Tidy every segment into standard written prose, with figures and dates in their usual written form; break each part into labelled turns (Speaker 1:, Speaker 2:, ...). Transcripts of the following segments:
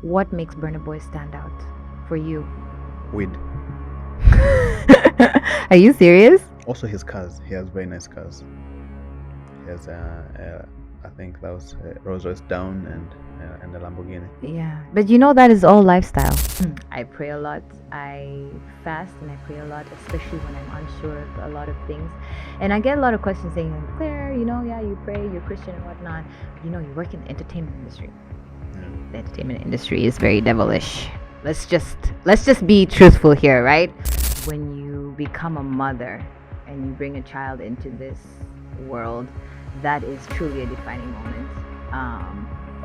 Speaker 1: What makes Burna Boy stand out for you?
Speaker 2: Weed.
Speaker 1: Are you serious?
Speaker 2: Also his cars. He has very nice cars. He has I think that was Rolls Royce Down and a Lamborghini.
Speaker 1: Yeah, but you know that is all lifestyle. I pray a lot. I fast and I pray a lot, especially when I'm unsure of a lot of things. And I get a lot of questions saying, like, Claire, yeah, you pray, you're Christian and whatnot. You work in the entertainment industry.
Speaker 2: Yeah.
Speaker 1: The entertainment industry is very devilish. Let's just be truthful here, right? When you become a mother and you bring a child into this world, that is truly a defining moment.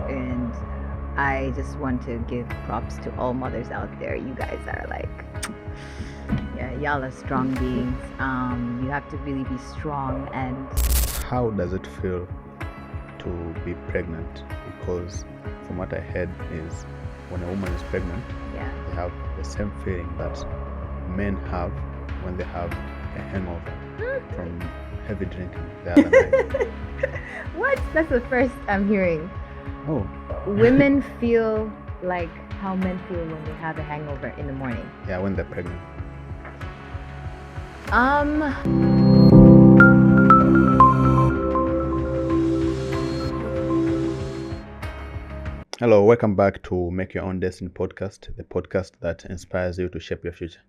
Speaker 1: And I just want to give props to all mothers out there. You guys are like, yeah, y'all are strong beings. You have to really be strong. And
Speaker 2: how does it feel to be pregnant? Because from what I heard is when a woman is pregnant,
Speaker 1: yeah,
Speaker 2: they have the same feeling that men have when they have a hangover from heavy drinking the other night.
Speaker 1: What? That's the first I'm hearing.
Speaker 2: Oh.
Speaker 1: Women feel like how men feel when they have a hangover in the morning.
Speaker 2: Yeah, when they're pregnant. Hello, welcome back to Make Your Own Destiny podcast, the podcast that inspires you to shape your future.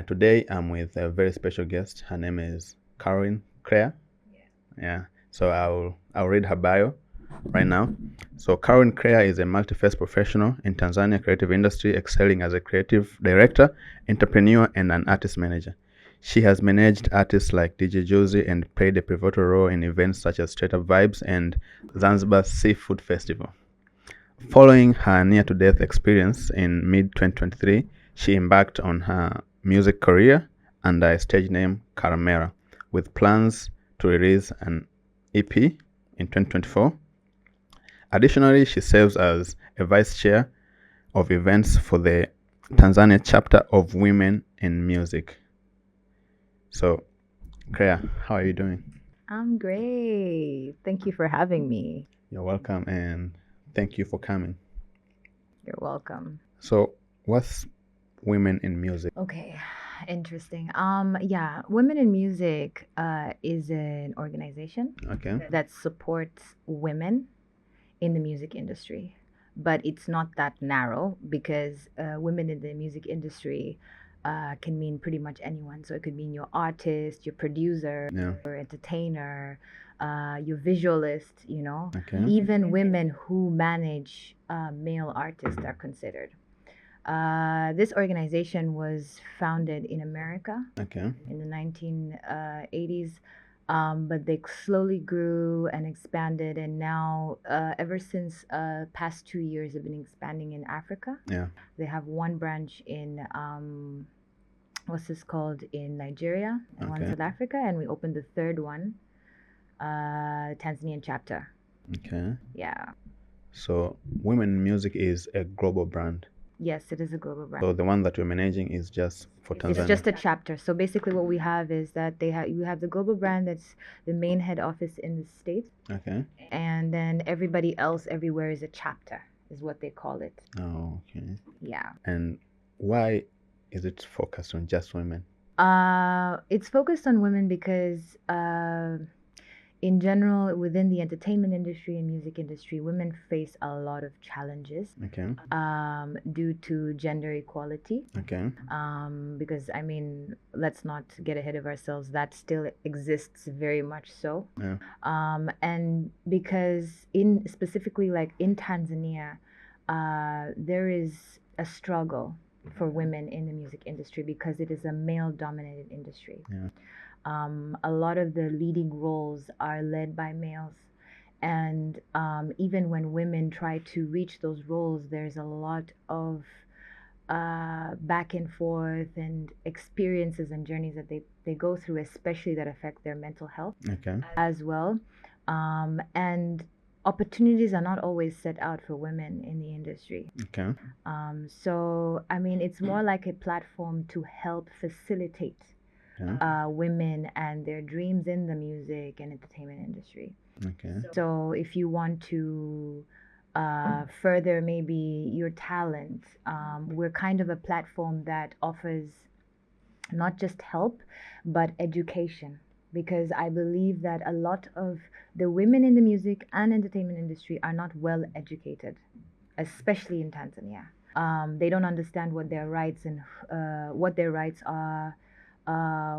Speaker 2: Today I'm with a very special guest. Her name is Karolyn. Claire. Yeah. So I'll read her bio right now. So Klaire Karolyn is a multi-faced professional in Tanzania creative industry, excelling as a creative director, entrepreneur, and an artist manager. She has managed artists like DJ Joozey and played a pivotal role in events such as Straight Up Vibes and Zanzibar Seafood Festival. Following her near-to-death experience in mid-2023, she embarked on her music career under a stage name Caramera, with plans to release an EP in 2024. Additionally, she serves as a vice chair of events for the Tanzania chapter of Women in Music. So, Claire, how are you doing?
Speaker 1: I'm great. Thank you for having me.
Speaker 2: You're welcome, and thank you for coming.
Speaker 1: You're welcome.
Speaker 2: So, what's Women in Music?
Speaker 1: Okay, interesting. Yeah, Women in Music is an organization that supports women in the music industry, but it's not that narrow because women in the music industry can mean pretty much anyone. So it could mean your artist, your producer, your entertainer, your visualist, even women who manage male artists are considered. This organization was founded in America in the 1980s, but they slowly grew and expanded, and now ever since past 2 years they've been expanding in Africa. They have one branch in what's this called, in Nigeria, and one South Africa, and we opened the third one, Tanzanian chapter. Yeah.
Speaker 2: So Women in Music is a global brand.
Speaker 1: Yes, it is a global brand.
Speaker 2: So the one that we're managing is just for Tanzania?
Speaker 1: It's just a chapter. So basically what we have is that you have the global brand that's the main head office in the States. And then everybody else everywhere is a chapter, is what they call it.
Speaker 2: Oh, okay.
Speaker 1: Yeah.
Speaker 2: And why is it focused on just women?
Speaker 1: It's focused on women because in general, within the entertainment industry and music industry, women face a lot of challenges due to gender equality. Because, let's not get ahead of ourselves. That still exists very much so. And because specifically like in Tanzania, there is a struggle for women in the music industry because it is a male-dominated industry. A lot of the leading roles are led by males, and even when women try to reach those roles, there's a lot of back and forth and experiences and journeys that they go through, especially that affect their mental health as well. And opportunities are not always set out for women in the industry. So it's more like a platform to help facilitate women and their dreams in the music and entertainment industry. So if you want to further maybe your talent. We're kind of a platform that offers not just help, but education. Because I believe that a lot of the women in the music and entertainment industry are not well educated, especially in Tanzania. They don't understand what their rights and what their rights are,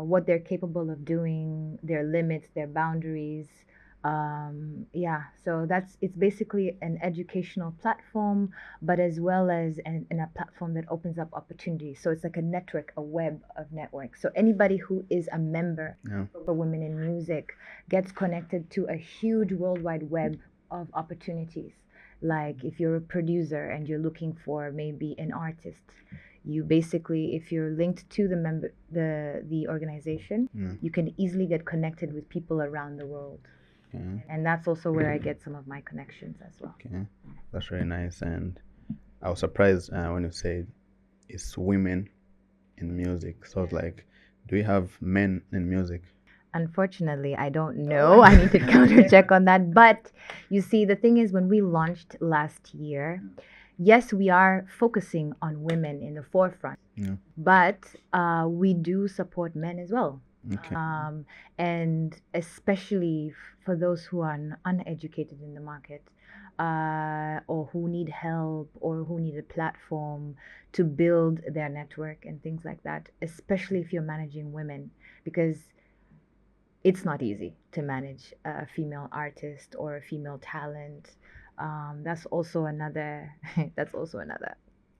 Speaker 1: what they're capable of doing, their limits, their boundaries. Yeah, so it's basically an educational platform, but as well as a platform that opens up opportunities. So it's like a network, a web of networks. So anybody who is a member for women in music gets connected to a huge worldwide web of opportunities. Like if you're a producer and you're looking for maybe an artist, you basically, if you're linked to the organization, you can easily get connected with people around the world. And that's also where I get some of my connections as well.
Speaker 2: Okay, that's really nice. And I was surprised when you said it's women in music. So I was like, do you have men in music?
Speaker 1: Unfortunately, I don't know. I need to counter check on that. But you see, the thing is, when we launched last year, yes, we are focusing on women in the forefront, but we do support men as well.
Speaker 2: Okay.
Speaker 1: And especially for those who are uneducated in the market, or who need help or who need a platform to build their network and things like that, especially if you're managing women, because it's not easy to manage a female artist or a female talent. That's also another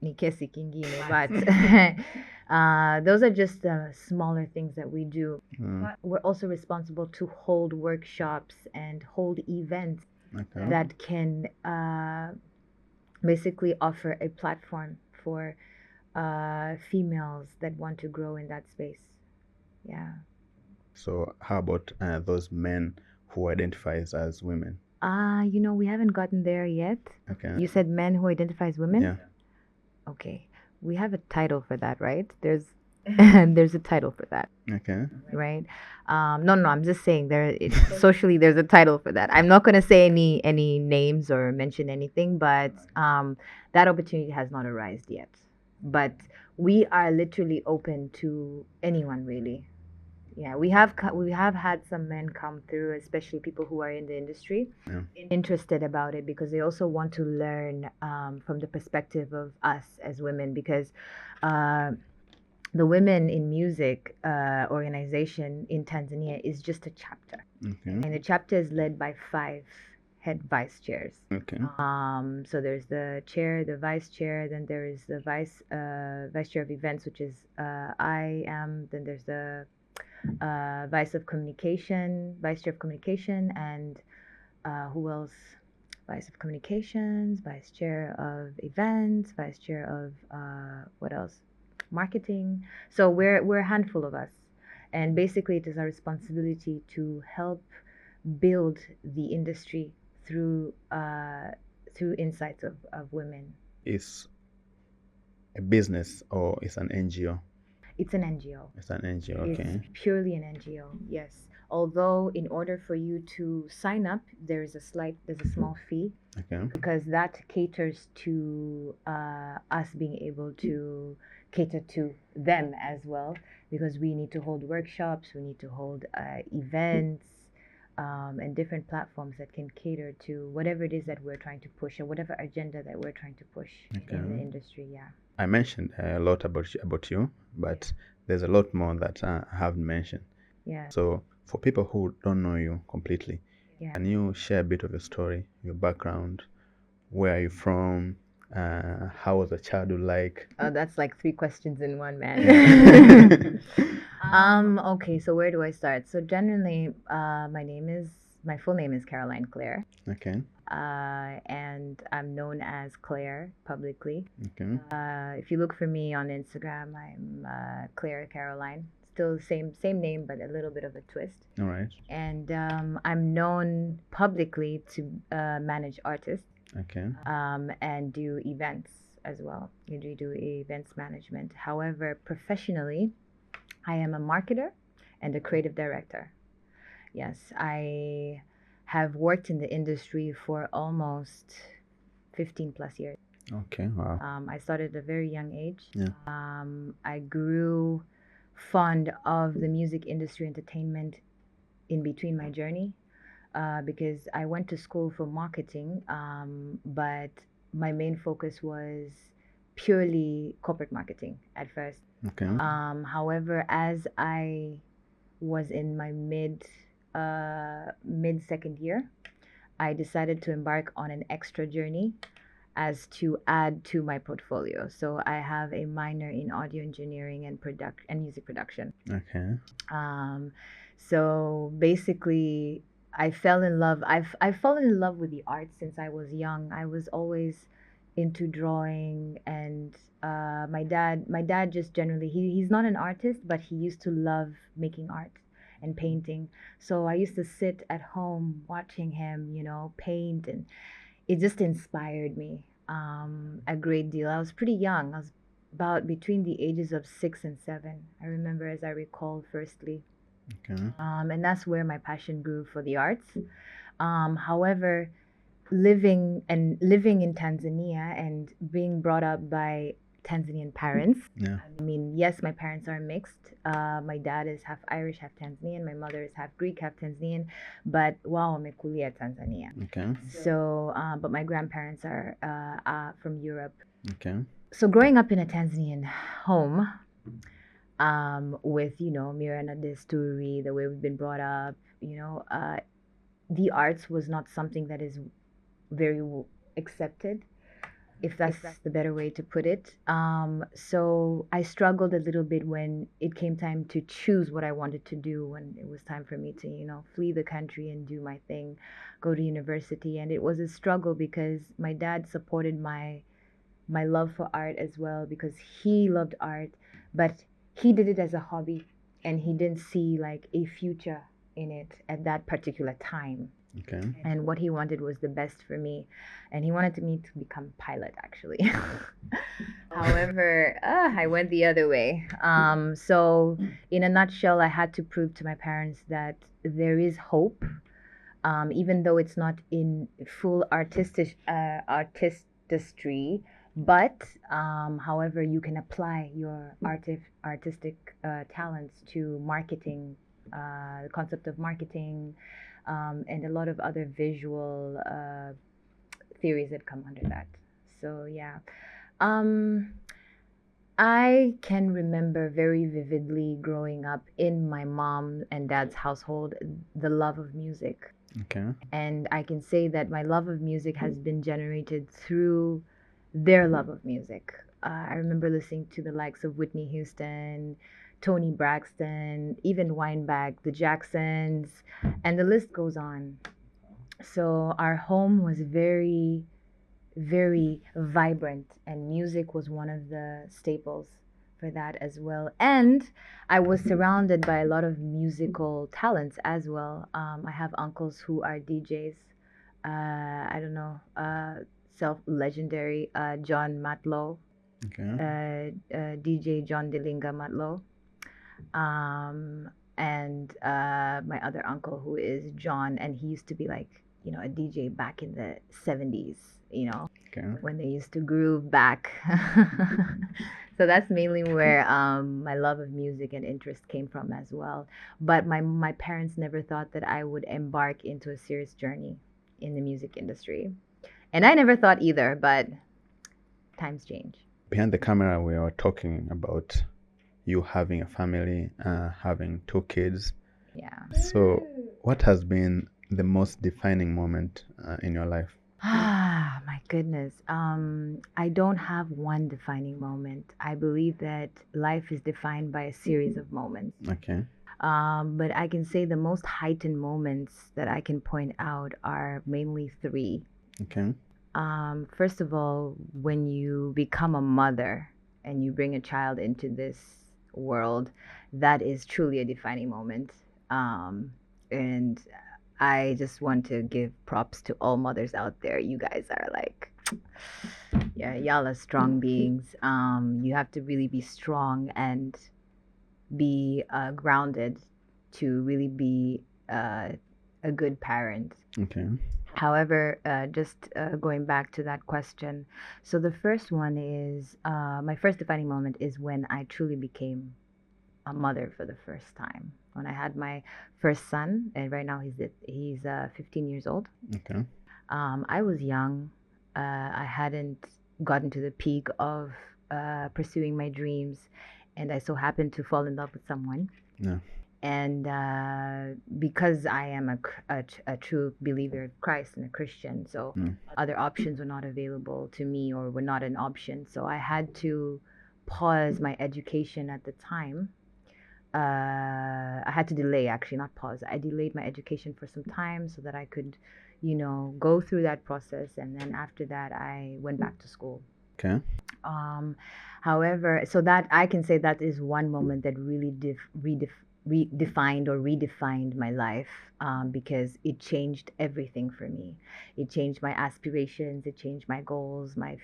Speaker 1: nikesi kingine, but those are just the smaller things that we do. But we're also responsible to hold workshops and hold events that can basically offer a platform for females that want to grow in that space. Yeah.
Speaker 2: So how about those men who identifies as women?
Speaker 1: We haven't gotten there yet.
Speaker 2: Okay.
Speaker 1: You said men who identify as women?
Speaker 2: Yeah.
Speaker 1: Okay. We have a title for that, right? There's a title for that.
Speaker 2: Okay.
Speaker 1: Right? No, I'm just saying socially there's a title for that. I'm not going to say any names or mention anything, but that opportunity has not arisen yet. But we are literally open to anyone, really. Yeah, we have had some men come through, especially people who are in the industry, interested about it because they also want to learn from the perspective of us as women, because the Women in Music organization in Tanzania is just a chapter, and the chapter is led by 5 head vice chairs.
Speaker 2: Okay.
Speaker 1: So there's the chair, the vice chair, then there is the vice chair of events, which is I am. Then there's the vice chair of communication, and who else? Vice of communications, vice chair of events, vice chair of what else? Marketing. So we're a handful of us, and basically it is our responsibility to help build the industry through insights of women.
Speaker 2: It's a business or it's an NGO?
Speaker 1: It's an NGO.
Speaker 2: It's an NGO, okay.
Speaker 1: It's purely an NGO, yes. Although in order for you to sign up, there's a small fee.
Speaker 2: Okay.
Speaker 1: Because that caters to us being able to cater to them as well. Because we need to hold workshops, we need to hold events, and different platforms that can cater to whatever it is that we're trying to push, or whatever agenda that we're trying to push in the industry. Yeah.
Speaker 2: I mentioned a lot about you, but there's a lot more that I haven't mentioned.
Speaker 1: Yeah.
Speaker 2: So for people who don't know you completely, can you share a bit of your story, your background? Where are you from? How was the childhood like?
Speaker 1: Oh, that's like 3 questions in one, man. Okay, so where do I start? So generally, my full name is Caroline Klaire.
Speaker 2: Okay.
Speaker 1: And I'm known as Klaire publicly.
Speaker 2: Okay.
Speaker 1: If you look for me on Instagram, I'm Klaire Karolyn. Still the same name, but a little bit of a twist.
Speaker 2: All right.
Speaker 1: And I'm known publicly to manage artists.
Speaker 2: Okay.
Speaker 1: And do events as well. You do events management. However, professionally, I am a marketer and a creative director. Yes, I have worked in the industry for almost 15 plus years.
Speaker 2: Okay, wow.
Speaker 1: I started at a very young age.
Speaker 2: Yeah.
Speaker 1: I grew fond of the music industry, entertainment in between my journey, because I went to school for marketing, but my main focus was purely corporate marketing at first.
Speaker 2: Okay.
Speaker 1: However, as I was in my mid second year, I decided to embark on an extra journey as to add to my portfolio. So I have a minor in audio engineering and music production.
Speaker 2: Okay.
Speaker 1: So basically, I've fallen in love with the arts since I was young. I was always into drawing, and my dad just generally, he's not an artist, but he used to love making art and painting. So I used to sit at home watching him, paint, and it just inspired me a great deal. I was pretty young. I was about between the ages of 6 and 7. I remember, as I recall, firstly.
Speaker 2: Okay.
Speaker 1: And that's where my passion grew for the arts. However, living in Tanzania and being brought up by Tanzanian parents.
Speaker 2: Yeah.
Speaker 1: I mean, yes, my parents are mixed. My dad is half Irish, half Tanzanian. My mother is half Greek, half Tanzanian. But wow, amekulia Tanzania.
Speaker 2: Okay.
Speaker 1: So, but my grandparents are from Europe.
Speaker 2: Okay.
Speaker 1: So growing up in a Tanzanian home, with Mirana Desturi, the way we've been brought up, the arts was not something that is very accepted, if that's the better way to put it. So I struggled a little bit when it came time to choose what I wanted to do, when it was time for me to flee the country and do my thing, go to university. And it was a struggle because my dad supported my love for art as well, because he loved art, but he did it as a hobby, and he didn't see like a future in it at that particular time.
Speaker 2: Okay.
Speaker 1: And what he wanted was the best for me, and he wanted me to become a pilot, actually. However, I went the other way. So in a nutshell, I had to prove to my parents that there is hope, even though it's not in full artistry, but however, you can apply your artistic talents to marketing, the concept of marketing, and a lot of other visual theories that come under that. So yeah, I can remember very vividly growing up in my mom and dad's household, the love of music.
Speaker 2: Okay.
Speaker 1: And I can say that my love of music has been generated through their love of music. I remember listening to the likes of Whitney Houston, Toni Braxton, even Weinbach, the Jacksons, and the list goes on. So our home was very, very vibrant, and music was one of the staples for that as well. And I was surrounded by a lot of musical talents as well. I have uncles who are DJs. I don't know, legendary John Matlow,
Speaker 2: Okay.
Speaker 1: DJ John Delinga Matlow, and my other uncle who is John, and he used to be like a DJ back in the 70s,
Speaker 2: Okay.
Speaker 1: when they used to groove back. So that's mainly where my love of music and interest came from as well. But my parents never thought that I would embark into a serious journey in the music industry. And I never thought either, but times change.
Speaker 2: Behind the camera, we were talking about you having a family, having 2 kids.
Speaker 1: Yeah.
Speaker 2: So, what has been the most defining moment in your life?
Speaker 1: My goodness. I don't have one defining moment. I believe that life is defined by a series of moments.
Speaker 2: Okay.
Speaker 1: But I can say the most heightened moments that I can point out are mainly 3.
Speaker 2: Okay.
Speaker 1: First of all, when you become a mother and you bring a child into this world, that is truly a defining moment. And I just want to give props to all mothers out there. You guys are like, yeah, y'all are strong beings. You have to really be strong and be grounded to really be a good parent.
Speaker 2: Okay.
Speaker 1: However, just going back to that question, so the first one is my first defining moment is when I truly became a mother for the first time. When I had my first son, and right now he's 15 years old.
Speaker 2: Okay.
Speaker 1: I was young. I hadn't gotten to the peak of pursuing my dreams, and I so happened to fall in love with someone.
Speaker 2: Yeah.
Speaker 1: And because I am a true believer of Christ and a Christian, so other options were not available to me or were not an option. So I had to pause my education at the time. I had to delay, actually, not pause. I delayed my education for some time so that I could, go through that process. And then after that, I went back to school.
Speaker 2: Okay.
Speaker 1: However, so that I can say that is one moment that really redefined or redefined my life, because it changed everything for me. It changed my aspirations. It changed my goals, my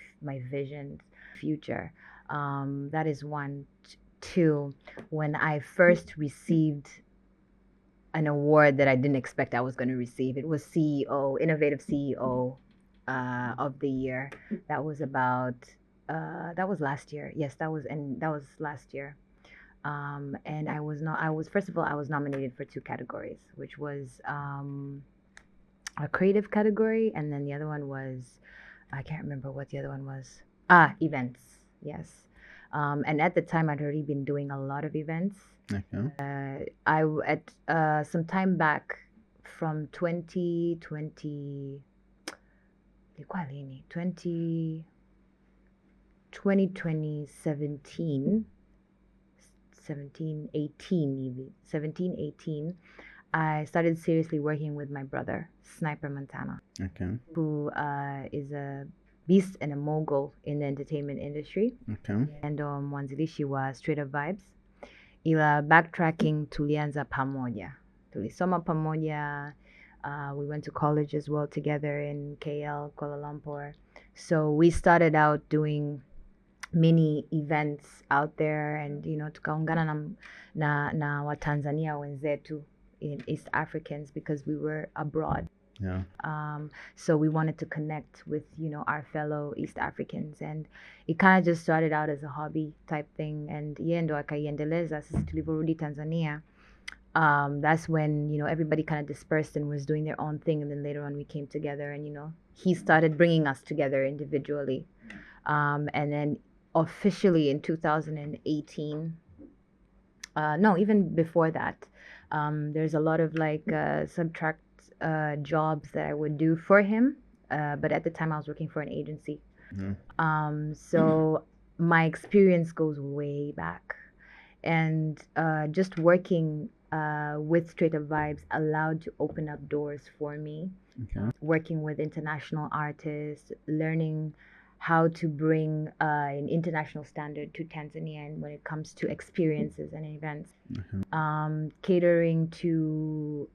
Speaker 1: visions, future. That is one. Two, when I first received an award that I didn't expect I was going to receive. It was CEO, Innovative CEO of the Year. That was that was last year. Yes, that was last year. And I was first of all, I was nominated for two categories, which was a creative category, and then the other one was, I can't remember what the other one was. Events. Yes. And at the time, I'd already been doing a lot of events.
Speaker 2: Okay.
Speaker 1: At some time back from 2020, 2017, 17, 18, I started seriously working with my brother, Sniper Mantana,
Speaker 2: Okay.
Speaker 1: who is a beast and a mogul in the entertainment industry.
Speaker 2: Okay.
Speaker 1: And mwanzilishi wa Straight Up Vibes. Ila backtracking, tulianza pamoja. Tulisoma pamoja. We went to college as well together in KL, Kuala Lumpur. So we started out doing mini events out there, and tukaungana na Watanzania wenzetu in East Africans because we were abroad.
Speaker 2: Yeah.
Speaker 1: So we wanted to connect with our fellow East Africans, and it kind of just started out as a hobby type thing, and yeye ndo akaiendeleza. Sisi tulivyorudi Tanzania, that's when everybody kind of dispersed and was doing their own thing, and then later on we came together, and he started bringing us together individually, and then officially in 2018. No, even before that, there's a lot of like subtract jobs that I would do for him, but at the time I was working for an agency. So my experience goes way back, and just working with Straight Up Vibes allowed to open up doors for me.
Speaker 2: Okay.
Speaker 1: Working with international artists, learning how to bring an international standard to Tanzania and when it comes to experiences and events. Catering to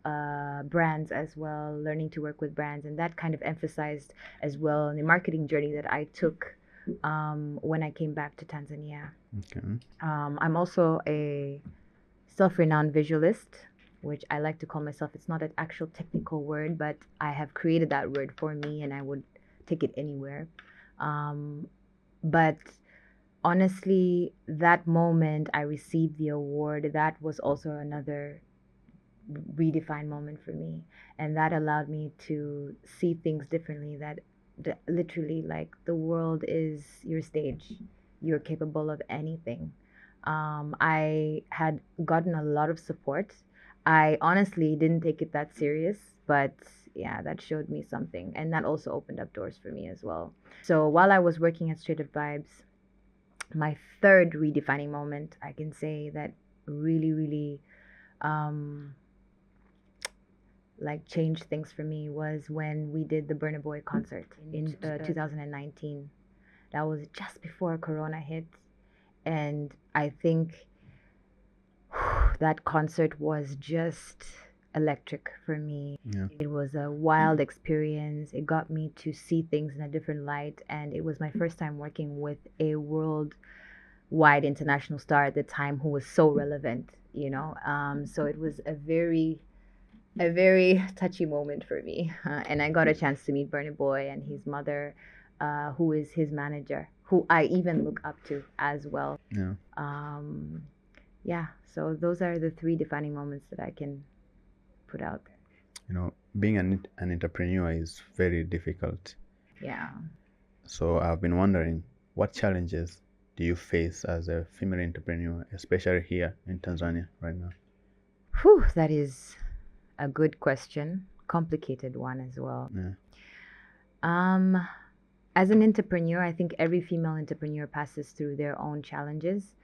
Speaker 1: brands as well, learning to work with brands, and that kind of emphasized as well in the marketing journey that I took when I came back to Tanzania.
Speaker 2: Okay.
Speaker 1: I'm also a self-renowned visualist, which I like to call myself. It's not an actual technical word, but I have created that word for me, and I would take it anywhere. But honestly, that moment I received the award, that was also another redefined moment for me, and that allowed me to see things differently. That literally, like, the world is your stage. You're capable of anything. I had gotten a lot of support. I honestly didn't take it that serious, but yeah, that showed me something, and that also opened up doors for me as well. So while I was working at Straight Up Vibes, my third redefining moment, I can say, that really like changed things for me was when we did the Burna Boy concert in 2019. That was just before Corona hit, and I think that concert was just electric for me.
Speaker 2: Yeah.
Speaker 1: It was a wild experience. It got me to see things in a different light, and it was my first time working with a worldwide international star at the time who was so relevant, so it was a very a very touchy moment for me. And I got a chance to meet Burna Boy and his mother, who is his manager, who I even look up to as well.
Speaker 2: Yeah.
Speaker 1: Yeah, so those are the three defining moments that I can put out there.
Speaker 2: You know, being an entrepreneur is very difficult.
Speaker 1: Yeah.
Speaker 2: So I've been wondering, what challenges do you face as a female entrepreneur, especially here in Tanzania right now?
Speaker 1: Whew, that is a good question. Complicated one as well.
Speaker 2: Yeah.
Speaker 1: As an entrepreneur, I think every female entrepreneur passes through their own challenges.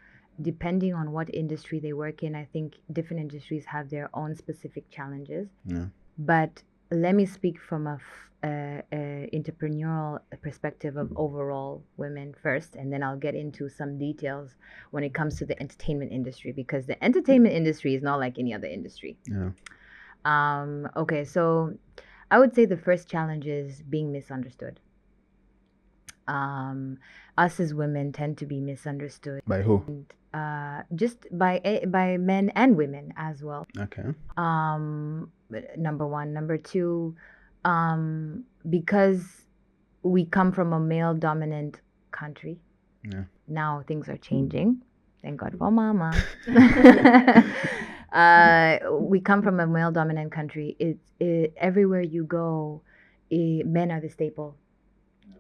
Speaker 1: Depending on what industry they work in, I think different industries have their own specific challenges.
Speaker 2: Yeah.
Speaker 1: But let me speak from a entrepreneurial perspective of overall women first, and then I'll get into some details when it comes to the entertainment industry, because the entertainment industry is not like any other industry.
Speaker 2: Yeah.
Speaker 1: Okay, so I would say the first challenge is being misunderstood. Us as women tend to be misunderstood.
Speaker 2: By who?
Speaker 1: Just by men and women as well.
Speaker 2: Okay.
Speaker 1: Number one. Number two, because we come from a male dominant country.
Speaker 2: Yeah.
Speaker 1: Now things are changing. Thank God for mama. We come from a male dominant country. Everywhere you go, men are the staple.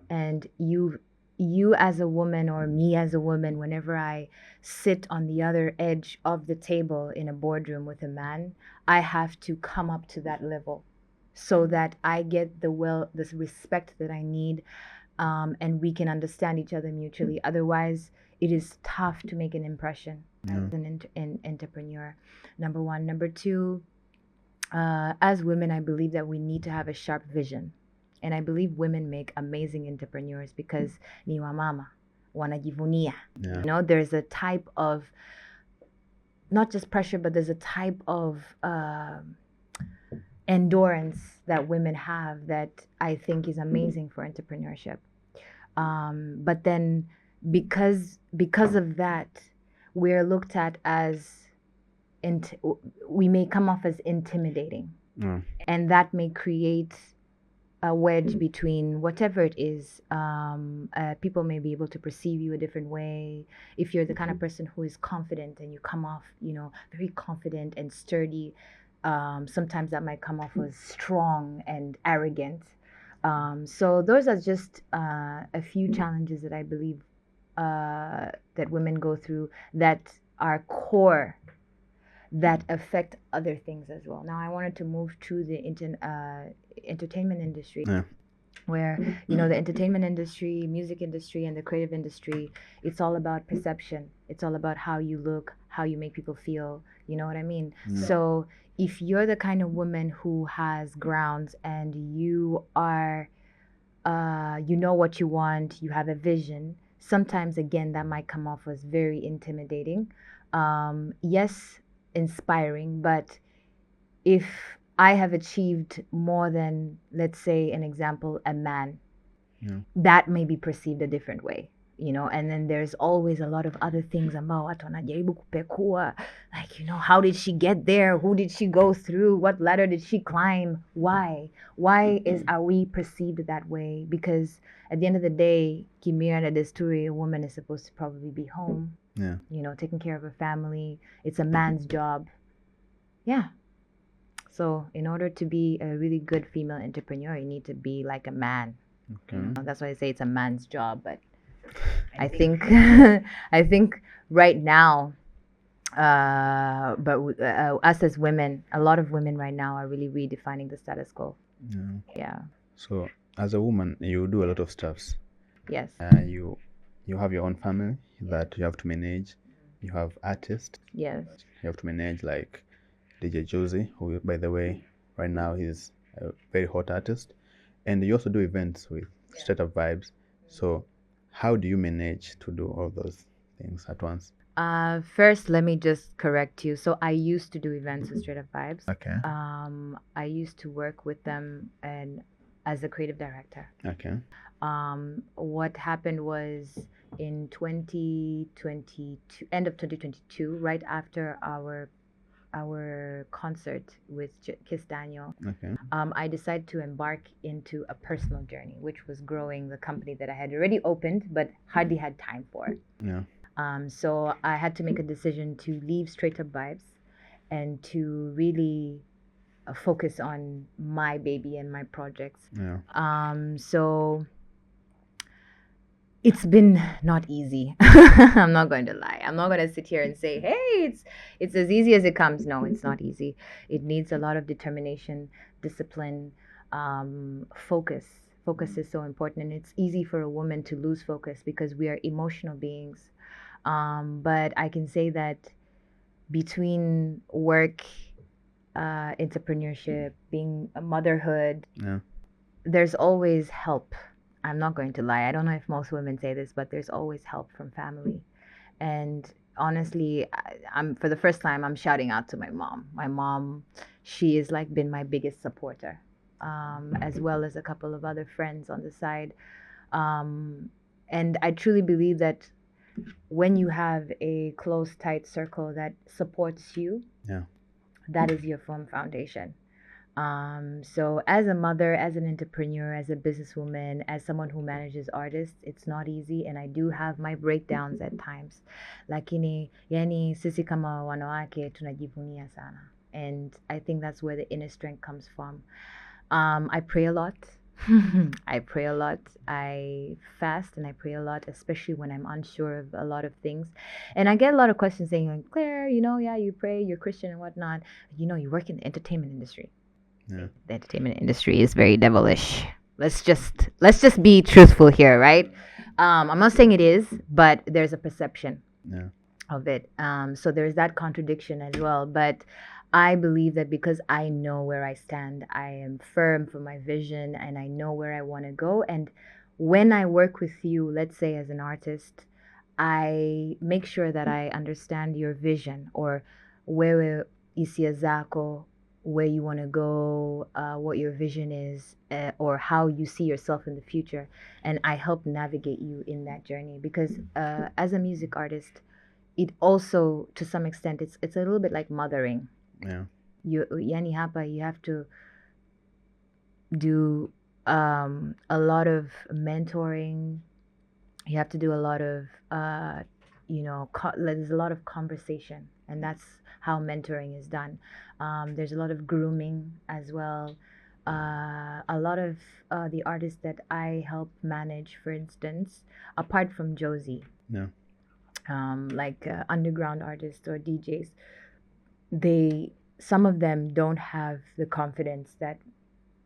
Speaker 1: And you as a woman, or me as a woman, whenever I sit on the other edge of the table in a boardroom with a man, I have to come up to that level so that I get the respect that I need, and we can understand each other mutually. Otherwise, it is tough to make an impression as an entrepreneur. Number one. Number two, as women, I believe that we need to have a sharp vision. And I believe women make amazing entrepreneurs because ni wamama, wanajivunia.
Speaker 2: Yeah.
Speaker 1: You know, there's a type of, not just pressure, but there's a type of endurance that women have that I think is amazing for entrepreneurship. But then because of that, we're looked at as, we may come off as intimidating. And that may create a wedge between whatever it is. People may be able to perceive you a different way. If you're the kind of person who is confident and you come off, very confident and sturdy, sometimes that might come off as strong and arrogant. So those are just a few challenges that I believe that women go through that are core, that affect other things as well. Now I wanted to move to the entertainment industry.
Speaker 2: Yeah.
Speaker 1: Where the entertainment industry, music industry, and the creative industry, it's all about perception. It's all about how you look, how you make people feel. You know what I mean?
Speaker 2: Yeah.
Speaker 1: So if you're the kind of woman who has grounds and you are, you know what you want, you have a vision, sometimes again that might come off as very intimidating. Yes, inspiring, but if I have achieved more than, let's say, an example, a man, that may be perceived a different way, and then there's always a lot of other things ambao watu wanajaribu kupekua, like, how did she get there? Who did she go through? What ladder did she climb? Why are we perceived that way? Because at the end of the day, kimira na desturi, a woman is supposed to probably be home, taking care of her family. It's a man's job. Yeah. So in order to be a really good female entrepreneur, you need to be like a man.
Speaker 2: Okay.
Speaker 1: That's why I say it's a man's job. But I think I think right now, us as women, a lot of women right now are really redefining the status quo. Yeah.
Speaker 2: So as a woman, you do a lot of stuffs.
Speaker 1: Yes.
Speaker 2: You have your own family that you have to manage. You have artists.
Speaker 1: Yes.
Speaker 2: You have to manage, like DJ Joozey, who, by the way, right now he's a very hot artist. And you also do events with Straight Up Vibes. So how do you manage to do all those things at once?
Speaker 1: First, let me just correct you. So I used to do events with Straight Up Vibes.
Speaker 2: Okay.
Speaker 1: I used to work with them and as a creative director.
Speaker 2: Okay.
Speaker 1: What happened was in 2022, end of 2022, right after our our concert with Kiss Daniel,
Speaker 2: Okay.
Speaker 1: I decided to embark into a personal journey, which was growing the company that I had already opened but hardly had time for.
Speaker 2: Yeah.
Speaker 1: So I had to make a decision to leave Straight Up Vibes and to really focus on my baby and my projects.
Speaker 2: Yeah.
Speaker 1: So it's been not easy. I'm not going to lie. I'm not going to sit here and say, hey, it's as easy as it comes. No, it's not easy. It needs a lot of determination, discipline, focus. Focus is so important, and it's easy for a woman to lose focus because we are emotional beings. But I can say that between work, entrepreneurship, being a motherhood,
Speaker 2: Yeah.
Speaker 1: there's always help. I'm not going to lie. I don't know if most women say this, but there's always help from family. And honestly, I'm for the first time, I'm shouting out to my mom. My mom, she has like been my biggest supporter, as well as a couple of other friends on the side. And I truly believe that when you have a close, tight circle that supports you,
Speaker 2: Yeah.
Speaker 1: that is your firm foundation. So as a mother, as an entrepreneur, as a businesswoman, as someone who manages artists, it's not easy, and I do have my breakdowns at times. Lakini, yani sisi kama wanawake tunajivunia sana. And I think that's where the inner strength comes from. I pray a lot. I pray a lot. I fast and I pray a lot, especially when I'm unsure of a lot of things. And I get a lot of questions saying, like, Klaire, yeah, you pray, you're Christian and whatnot. You work in the entertainment industry.
Speaker 2: Yeah.
Speaker 1: The entertainment industry is very devilish. Let's just be truthful here, right? I'm not saying it is, but there's a perception of it. So there's that contradiction as well. But I believe that because I know where I stand, I am firm for my vision and I know where I want to go. And when I work with you, let's say as an artist, I make sure that I understand your vision or where isia zako, where you want to go, what your vision is, or how you see yourself in the future. And I help navigate you in that journey because as a music artist, it also, to some extent, it's a little bit like mothering.
Speaker 2: Yeah.
Speaker 1: Yani hapa, you have to do a lot of mentoring. You have to do a lot of, there's a lot of conversation, and that's how mentoring is done. There's a lot of grooming as well. A lot of the artists that I help manage, for instance, apart from Joozey,
Speaker 2: Yeah.
Speaker 1: like underground artists or DJs, some of them don't have the confidence that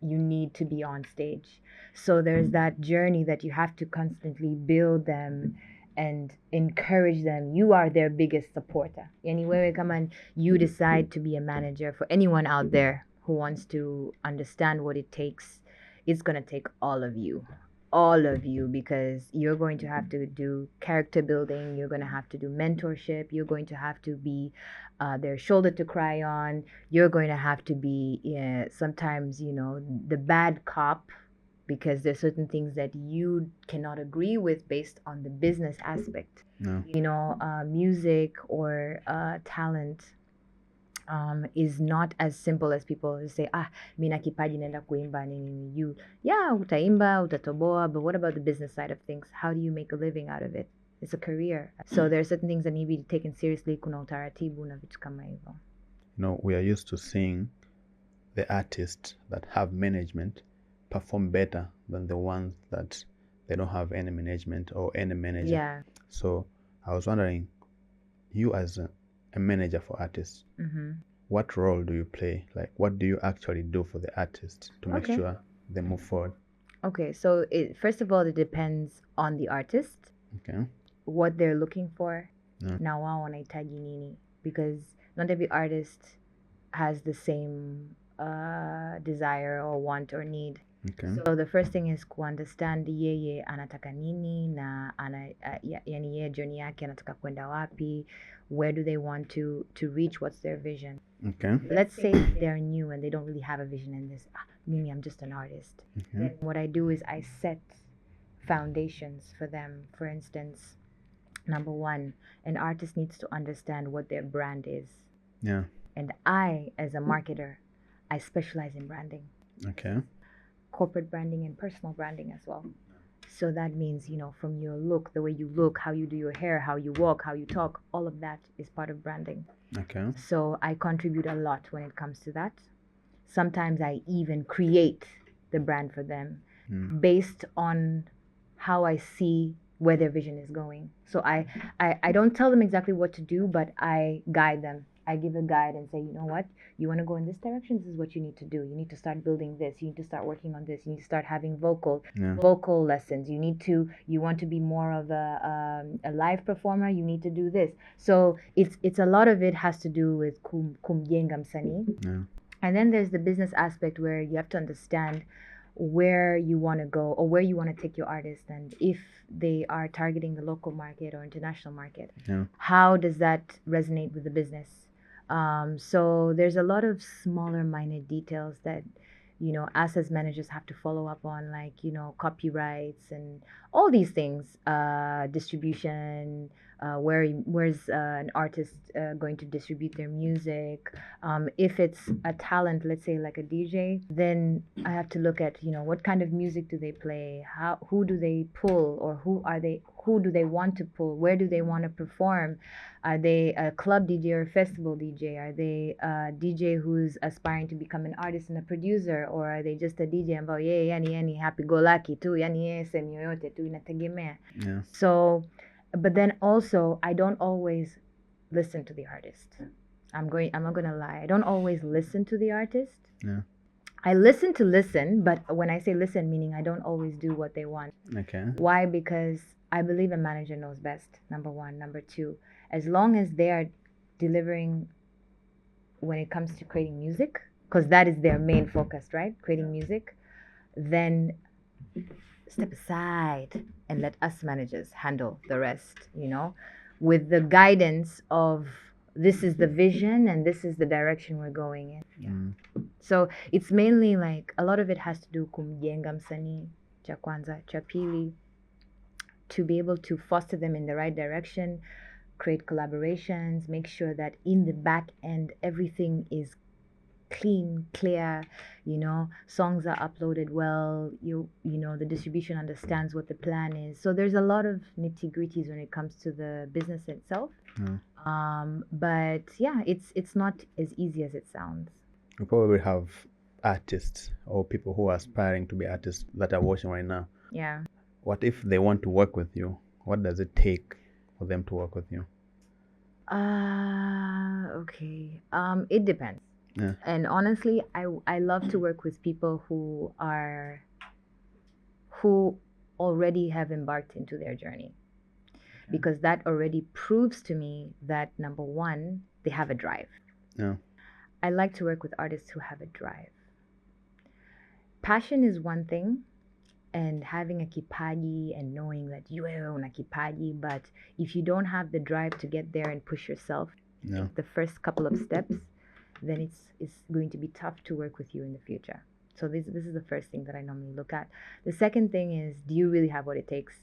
Speaker 1: you need to be on stage. So there's that journey that you have to constantly build them and encourage them. You are their biggest supporter. Anyway, come on, you decide to be a manager. For anyone out there who wants to understand what it takes, it's going to take all of you. All of you, because you're going to have to do character building, you're going to have to do mentorship, you're going to have to be their shoulder to cry on, you're going to have to be sometimes, the bad cop, because there's certain things that you cannot agree with based on the business aspect.
Speaker 2: No.
Speaker 1: Music or talent is not as simple as people say, mina kipaji naenda kuimba nini. Utaimba, utatoboa, but what about the business side of things? How do you make a living out of it? It's a career. So there are certain things that need to be taken seriously. Kuna utaratibu na vitu kama hivyo.
Speaker 2: We are used to seeing the artists that have management perform better than the ones that they don't have any management or any manager.
Speaker 1: Yeah.
Speaker 2: So I was wondering, you as a manager for artists, what role do you play? Like, what do you actually do for the artists to make sure they move forward?
Speaker 1: Okay, so first of all, it depends on the artist.
Speaker 2: Okay.
Speaker 1: What they're looking for.
Speaker 2: Yeah.
Speaker 1: Na wao wanahitaji nini, because not every artist has the same desire or want or need.
Speaker 2: Okay.
Speaker 1: So the first thing is kuunderstand yeye anataka nini na yani yeye journey yake anataka kwenda wapi, where do they want to reach, what's their vision.
Speaker 2: Okay.
Speaker 1: Let's say they're new and they don't really have a vision in this. Mimi, I'm just an artist. Then what I do is I set foundations for them. For instance, number one, an artist needs to understand what their brand is.
Speaker 2: Yeah.
Speaker 1: And I, as a marketer, I specialize in branding.
Speaker 2: Okay.
Speaker 1: Corporate branding and personal branding as well. So that means, from your look, the way you look, how you do your hair, how you walk, how you talk, all of that is part of branding.
Speaker 2: Okay.
Speaker 1: So I contribute a lot when it comes to that. Sometimes I even create the brand for them based on how I see where their vision is going. So I don't tell them exactly what to do, but I guide them. I give a guide and say, you know what, you want to go in this direction, this is what you need to do. You need to start building this. You need to start working on this. You need to start having vocal lessons. You want to be more of a live performer, you need to do this. So it's a lot of it has to do with kumjenga msanii.
Speaker 2: Yeah.
Speaker 1: And then there's the business aspect where you have to understand where you want to go or where you want to take your artist, and if they are targeting the local market or international market, how does that resonate with the business? So there's a lot of smaller minor details that us as managers have to follow up on, like copyrights and all these things, distribution, where's an artist going to distribute their music. If it's a talent, let's say like a DJ, then I have to look at what kind of music do they play, who do they pull, or who do they want to pull, where do they want to perform. Are they a club DJ or a festival DJ? Are they a DJ who's aspiring to become an artist and a producer, or are they just a DJ ambao yani happy go lucky tu, yani sehemu yoyote tu, inategemea. So, but then also I don't always listen to the artist. I'm not gonna lie. I don't always listen to the artist. I listen to listen, but when I say listen, meaning I don't always do what they want.
Speaker 2: Okay.
Speaker 1: Why? Because I believe a manager knows best, number one. Number two, as long as they are delivering when it comes to creating music, because that is their main focus, right? Creating music, then step aside and let us managers handle the rest, with the guidance of this is the vision and this is the direction we're going in. So it's mainly like a lot of it has to do kumjenga msanii, cha kwanza, cha pili, to be able to foster them in the right direction, create collaborations, make sure that in the back end everything is clean, clear, songs are uploaded well, the distribution understands what the plan is. So there's a lot of nitty-gritties when it comes to the business itself. But yeah, it's not as easy as it sounds.
Speaker 2: You probably have artists or people who are aspiring to be artists that are watching right now.
Speaker 1: Yeah.
Speaker 2: What if they want to work with you? What does it take for them to work with you?
Speaker 1: Okay. It depends.
Speaker 2: Yeah.
Speaker 1: And honestly, I love to work with people who already have embarked into their journey, because that already proves to me that, number one, they have a drive.
Speaker 2: Yeah.
Speaker 1: I like to work with artists who have a drive. Passion is one thing, and having a kipaji and knowing that you own a kipaji, but if you don't have the drive to get there and push yourself, the first couple of steps, then it's going to be tough to work with you in the future. So this is the first thing that I normally look at. The second thing is, do you really have what it takes?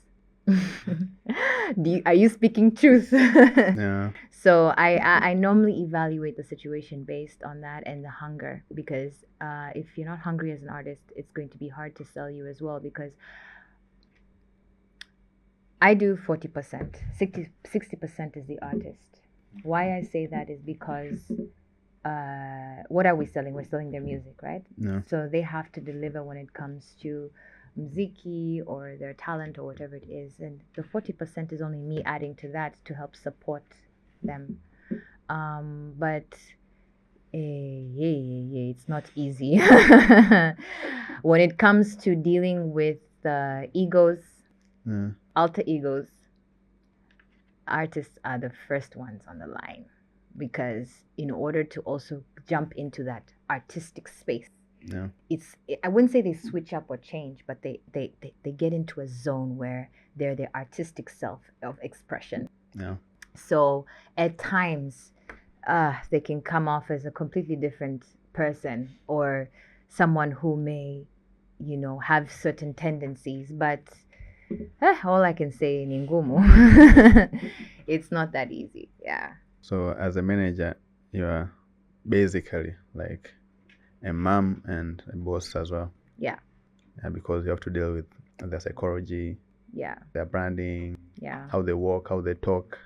Speaker 1: Are you speaking truth?
Speaker 2: Yeah.
Speaker 1: So I normally evaluate the situation based on that and the hunger, because if you're not hungry as an artist, it's going to be hard to sell you as well, because I do 40%, 60% is the artist. Why I say that is because what are we selling? We're selling their music, right?
Speaker 2: Yeah.
Speaker 1: So they have to deliver when it comes to muziki or their talent or whatever it is, and the 40% is only me adding to that to help support them. But it's not easy. When it comes to dealing with egos, alter egos, artists are the first ones on the line, because in order to also jump into that artistic space, I wouldn't say they switch up or change, but they get into a zone where they're their artistic self of expression. So at times they can come off as a completely different person, or someone who may have certain tendencies, but all I can say ni ngumu. It's not that easy. Yeah.
Speaker 2: So as a manager, you're basically like a mom and a boss as well.
Speaker 1: Yeah.
Speaker 2: Because you have to deal with their psychology,
Speaker 1: Yeah.
Speaker 2: their branding,
Speaker 1: Yeah.
Speaker 2: how they walk, how they talk,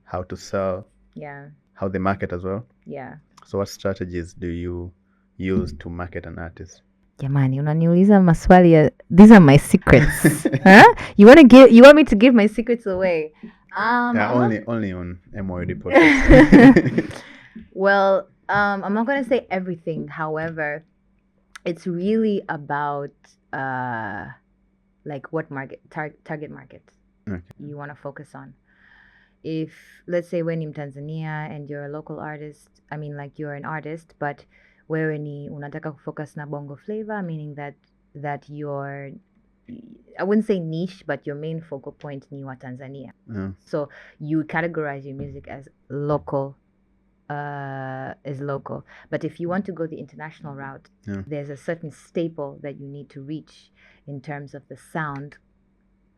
Speaker 2: how to sell,
Speaker 1: Yeah.
Speaker 2: how they market as well.
Speaker 1: Yeah.
Speaker 2: So what strategies do you use to market an artist?
Speaker 1: Jamani, unaniuliza maswali ya, these are my secrets. Huh? You want me to give my secrets away?
Speaker 2: Yeah, only on MOD podcast.
Speaker 1: Well, I'm not gonna say everything. However, it's really about like what target market you want to focus on. If let's say we're in Tanzania and you're a local artist, I mean like you're an artist, but wewe ni unataka kufocus na bongo flavor, meaning that your, I wouldn't say niche, but your main focal point ni wa Tanzania. So you categorize your music as local. But if you want to go the international route, there's a certain staple that you need to reach in terms of the sound,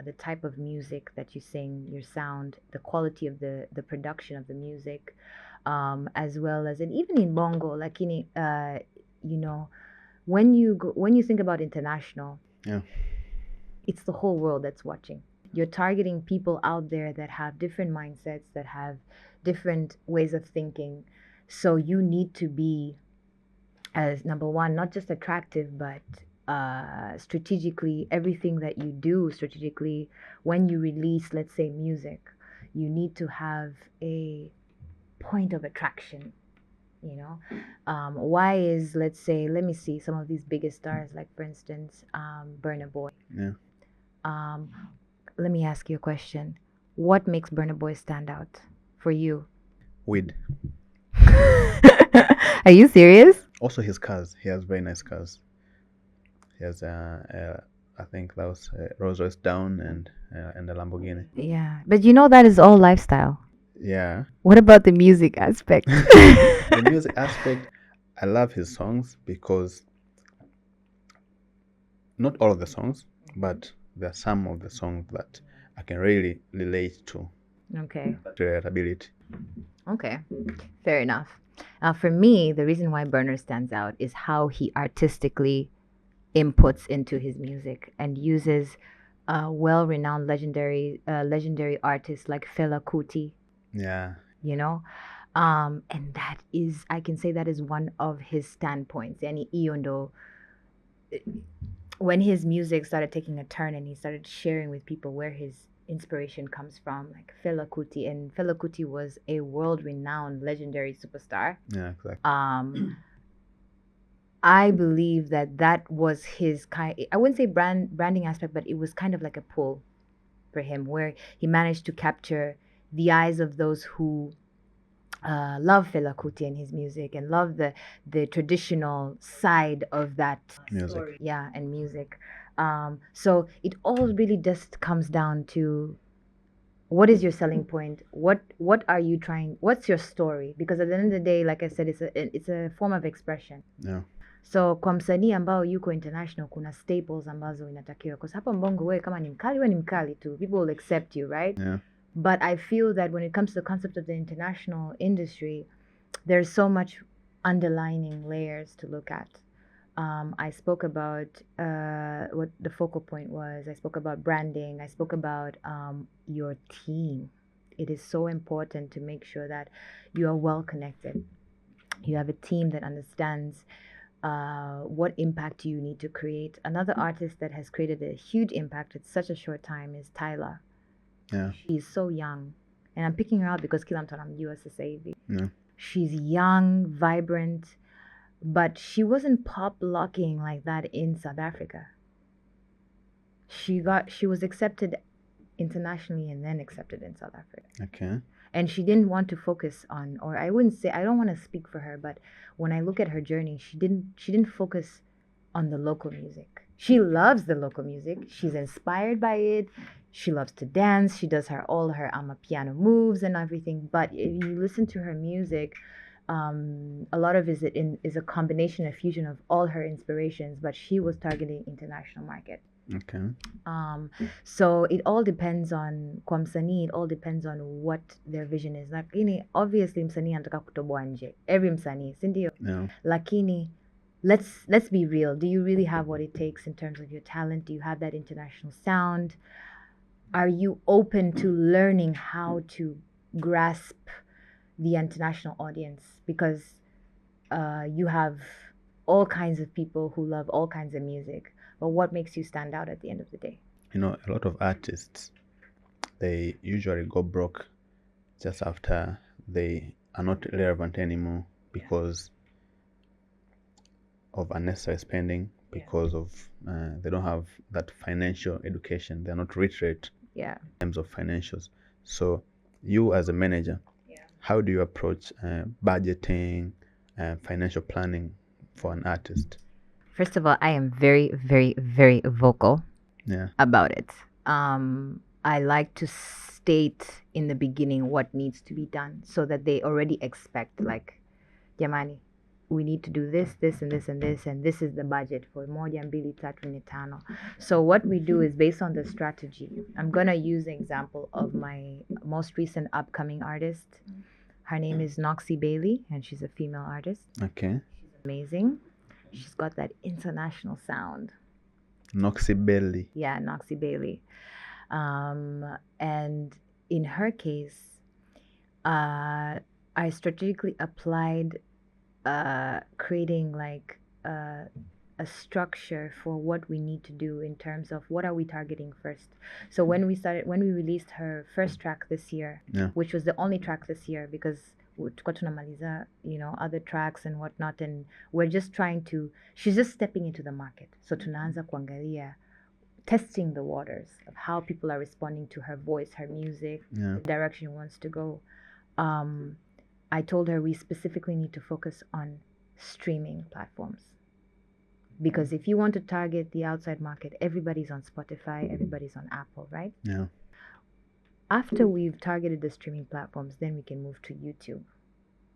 Speaker 1: the type of music that you sing, your sound, the quality of the production of the music, as well as, and even in bongo, like in when you think about international, it's the whole world that's watching. You're targeting people out there that have different mindsets, that have different ways of thinking. So you need to be, as number one, not just attractive, but strategically, everything that you do strategically, when you release, let's say, music, you need to have a point of attraction. Why is, let's say, let me see some of these biggest stars, like for instance, Burna Boy. Let me ask you a question. What makes Burna Boy stand out for you?
Speaker 2: Weed.
Speaker 1: Are you serious?
Speaker 2: Also his cars. He has very nice cars. He has I think that was Rolls Royce down and a Lamborghini.
Speaker 1: Yeah, but that is all lifestyle.
Speaker 2: Yeah.
Speaker 1: What about the music aspect?
Speaker 2: The music aspect, I love his songs because not all of the songs, but there are some of the songs that I can really relate to.
Speaker 1: Okay.
Speaker 2: Relatability.
Speaker 1: Okay, fair enough. For me, the reason why Burner stands out is how he artistically inputs into his music and uses well-renowned legendary artists like Fela Kuti.
Speaker 2: Yeah.
Speaker 1: And that is, I can say that is one of his standpoints. And Iondo, when his music started taking a turn and he started sharing with people where his inspiration comes from, like Fela Kuti, and Fela Kuti was a world-renowned legendary superstar.
Speaker 2: Yeah, exactly.
Speaker 1: I believe that was his I wouldn't say branding aspect, but it was kind of like a pull for him, where he managed to capture the eyes of those who love Fela Kuti and his music, and love the traditional side of that
Speaker 2: music.
Speaker 1: Story. Yeah, and music. So it all really just comes down to, what is your selling point? What are you trying? What's your story? Because at the end of the day, like I said, it's a form of expression.
Speaker 2: Yeah.
Speaker 1: So kwa msanii ambao yuko international, kuna staples ambazo inatakiwa, kwa sababu hapa Mbongo wewe kama ni mkali, wewe ni mkali tu, people will accept you, right?
Speaker 2: Yeah.
Speaker 1: But I feel that when it comes to the concept of the international industry, there's so much underlining layers to look at. I spoke about what the focal point was. I spoke about branding. I spoke about your team. It is so important to make sure that you are well connected. You have a team that understands what impact you need to create. Another artist that has created a huge impact at such a short time is Tyla.
Speaker 2: Yeah.
Speaker 1: She's so young. And I'm picking her out because kila mtu anamjua sasa hivi.
Speaker 2: Yeah.
Speaker 1: She's young, vibrant, but she wasn't pop locking like that in South Africa. She was accepted internationally and then accepted in South Africa.
Speaker 2: Okay.
Speaker 1: And she didn't want to focus on, or I wouldn't say, I don't want to speak for her, but when I look at her journey, she didn't focus on the local music. She loves the local music. She's inspired by it. She loves to dance. She does all her piano moves and everything. But if you listen to her music, a lot of it is a combination, a fusion of all her inspirations. But she was targeting international market.
Speaker 2: Okay.
Speaker 1: So it all depends on kwa msanii, it all depends on what their vision is. Lakini obviously msanii anataka kutoboa nje. Every msanii, si ndio?
Speaker 2: Yeah.
Speaker 1: Lakini let's be real. Do you really have what it takes in terms of your talent? Do you have that international sound? Are you open to learning how to grasp the international audience? Because you have all kinds of people who love all kinds of music. But what makes you stand out at the end of the day?
Speaker 2: You know, a lot of artists, they usually go broke just after they are not relevant anymore because of unnecessary spending, because of they don't have that financial education. They're not literate in terms of financials. So you as a manager, how do you approach budgeting and financial planning for an artist?
Speaker 1: First of all, I am very, very, very vocal about it. I like to state in the beginning what needs to be done so that they already expect, like, jamani, we need to do this, this, and this, and this, and this is the budget for moja, mbili, tatu, nne, tano. So what we do is based on the strategy. I'm going to use the example of my most recent upcoming artist. Her name is Noxie Bailey, and she's a female artist.
Speaker 2: Okay.
Speaker 1: She's amazing. She's got that international sound.
Speaker 2: Noxie Bailey.
Speaker 1: Yeah, Noxie Bailey. And in her case, I strategically applied creating like a structure for what we need to do in terms of what are we targeting first. So when we released her first track this year, which was the only track this year because tulikuwa tunamaliza, you know, other tracks and whatnot, and we're just trying to, she's just stepping into the market. So tunaanza kuangalia, testing the waters of how people are responding to her voice, her music, the direction she wants to go. I told her we specifically need to focus on streaming platforms. Because if you want to target the outside market, everybody's on Spotify, everybody's on Apple, right?
Speaker 2: Yeah.
Speaker 1: After we've targeted the streaming platforms, then we can move to YouTube,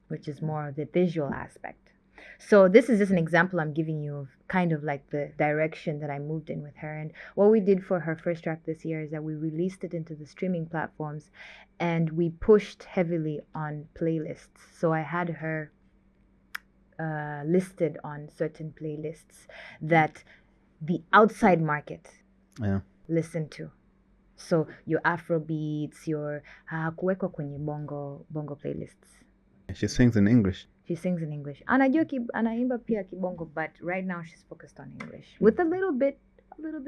Speaker 1: which is more of the visual aspect. So this is just an example I'm giving you of kind of like the direction that I moved in with her. And what we did for her first track this year is that we released it into the streaming platforms and we pushed heavily on playlists. So I had her listed on certain playlists that the outside market listen to. So your Afro beats, your kuwekwa kwenye bongo playlists.
Speaker 2: She sings in English.
Speaker 1: She sings in English. Anaimba pia kibongo, but right now she's focused on English with a little bit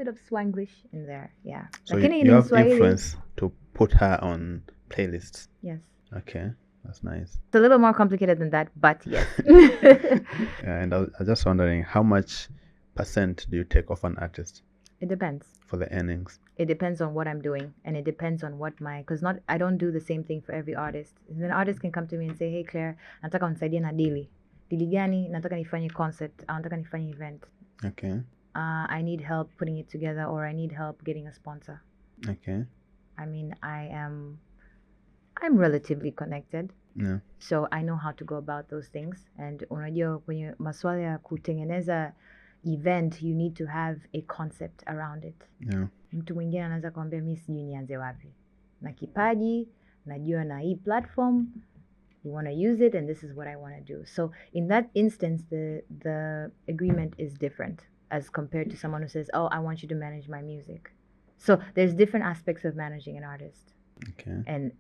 Speaker 1: of Swanglish in there. Yeah.
Speaker 2: So you have influence to put her on playlists.
Speaker 1: Yes.
Speaker 2: Okay, that's nice.
Speaker 1: It's a little more complicated than that, but yes.
Speaker 2: Yeah, and I was just wondering, how much % do you take off an artist?
Speaker 1: It depends.
Speaker 2: For the earnings.
Speaker 1: It depends on what I'm doing, and it depends on what I don't do the same thing for every artist. An artist can come to me and say, hey Claire, nataka unisaidie na dili gani, nataka nifanye concert, nataka nifanye event.
Speaker 2: Okay.
Speaker 1: I need help putting it together, or I need help getting a sponsor.
Speaker 2: Okay.
Speaker 1: I mean, I'm relatively connected.
Speaker 2: Yeah.
Speaker 1: So I know how to go about those things. And unajua kwenye maswala ya kutengeneza event, you need to have a concept around it.
Speaker 2: Yeah.
Speaker 1: Mtu mwingine anaweza kuambia mimi sijui nianze wapi. Na kipaji, najua na hii platform, you want to use it and this is what I want to do. So in that instance, the agreement is different as compared to someone who says, oh, I want you to manage my music. So there's different aspects of managing an artist.
Speaker 2: Okay.
Speaker 1: And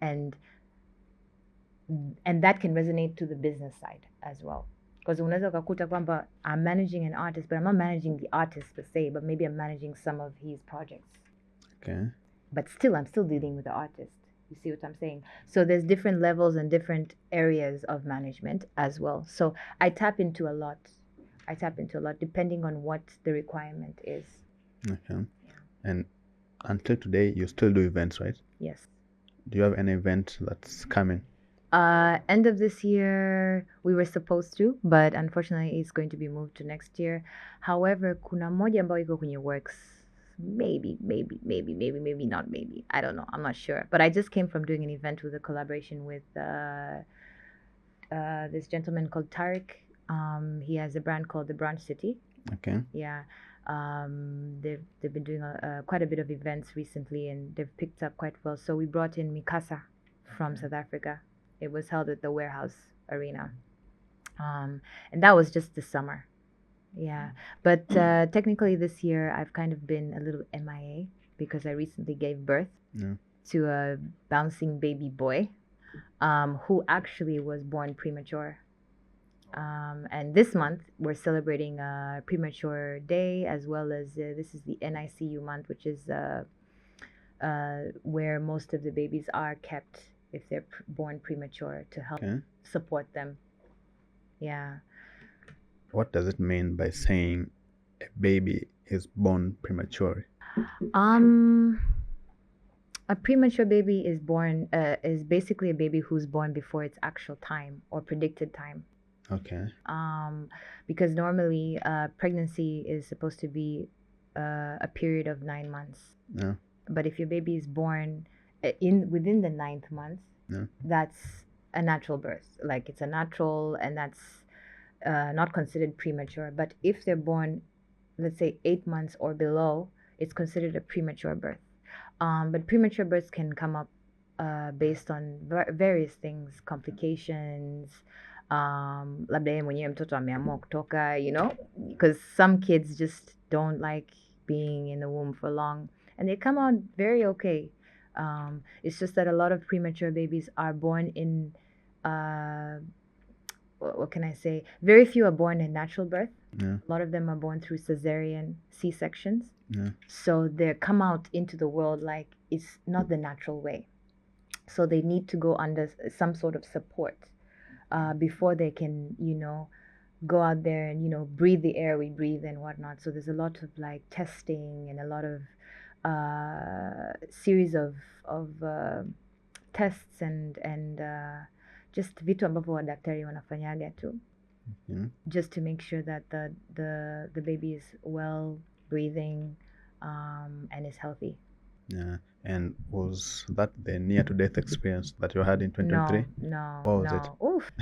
Speaker 1: that can resonate to the business side as well. Because unaweza ukakuta kwamba I'm managing an artist, but I'm not managing the artist per se, but maybe I'm managing some of his projects.
Speaker 2: Okay.
Speaker 1: But still, I'm still dealing with the artist. You see what I'm saying? So there's different levels and different areas of management as well. So I tap into a lot. Depending on what the requirement is.
Speaker 2: Okay. Yeah. And until today, you still do events, right?
Speaker 1: Yes.
Speaker 2: Do you have any event that's coming?
Speaker 1: End of this year, we were supposed to, but unfortunately it's going to be moved to next year. However, kuna moja ambayo iko kwenye works. Maybe not maybe. I don't know. I'm not sure. But I just came from doing an event with a collaboration with this gentleman called Tariq. He has a brand called The Branch City.
Speaker 2: Okay.
Speaker 1: Yeah. They've been doing quite a bit of events recently, and they've picked up quite well. So we brought in Mikasa from South Africa. It was held at the Warehouse Arena, and that was just this summer. Yeah, but technically this year I've kind of been a little MIA because I recently gave birth to a bouncing baby boy, who actually was born premature. And this month we're celebrating a premature day, as well as this is the NICU month, which is where most of the babies are kept if they're born premature, to help support them. Yeah.
Speaker 2: What does it mean by saying a baby is born premature?
Speaker 1: A premature baby is basically a baby who's born before its actual time or predicted time.
Speaker 2: Okay.
Speaker 1: Because normally pregnancy is supposed to be a period of 9 months.
Speaker 2: Yeah.
Speaker 1: But if your baby is born within the 9th month, that's a natural birth. Like, it's a natural, and that's not considered premature. But if they're born, let's say 8 months or below, it's considered a premature birth. But premature births can come up based on various things, complications. Labda yeye mwenyewe mtoto ameamua kutoka, because some kids just don't like being in the womb for long, and they come out very okay. It's just that a lot of premature babies are born in what can I say? Very few are born in natural birth.
Speaker 2: Yeah.
Speaker 1: A lot of them are born through cesarean C-sections.
Speaker 2: Yeah.
Speaker 1: So they come out into the world like it's not the natural way. So they need to go under some sort of support before they can, go out there and, breathe the air we breathe and whatnot. So there's a lot of like testing and a lot of series of tests and just vitu ambavyo wadaktari wanafanyaga tu, just to make sure that the baby is well breathing and is healthy.
Speaker 2: Yeah. And was that the near to death experience that you had in 2023?
Speaker 1: No.
Speaker 2: What was it?
Speaker 1: Oof.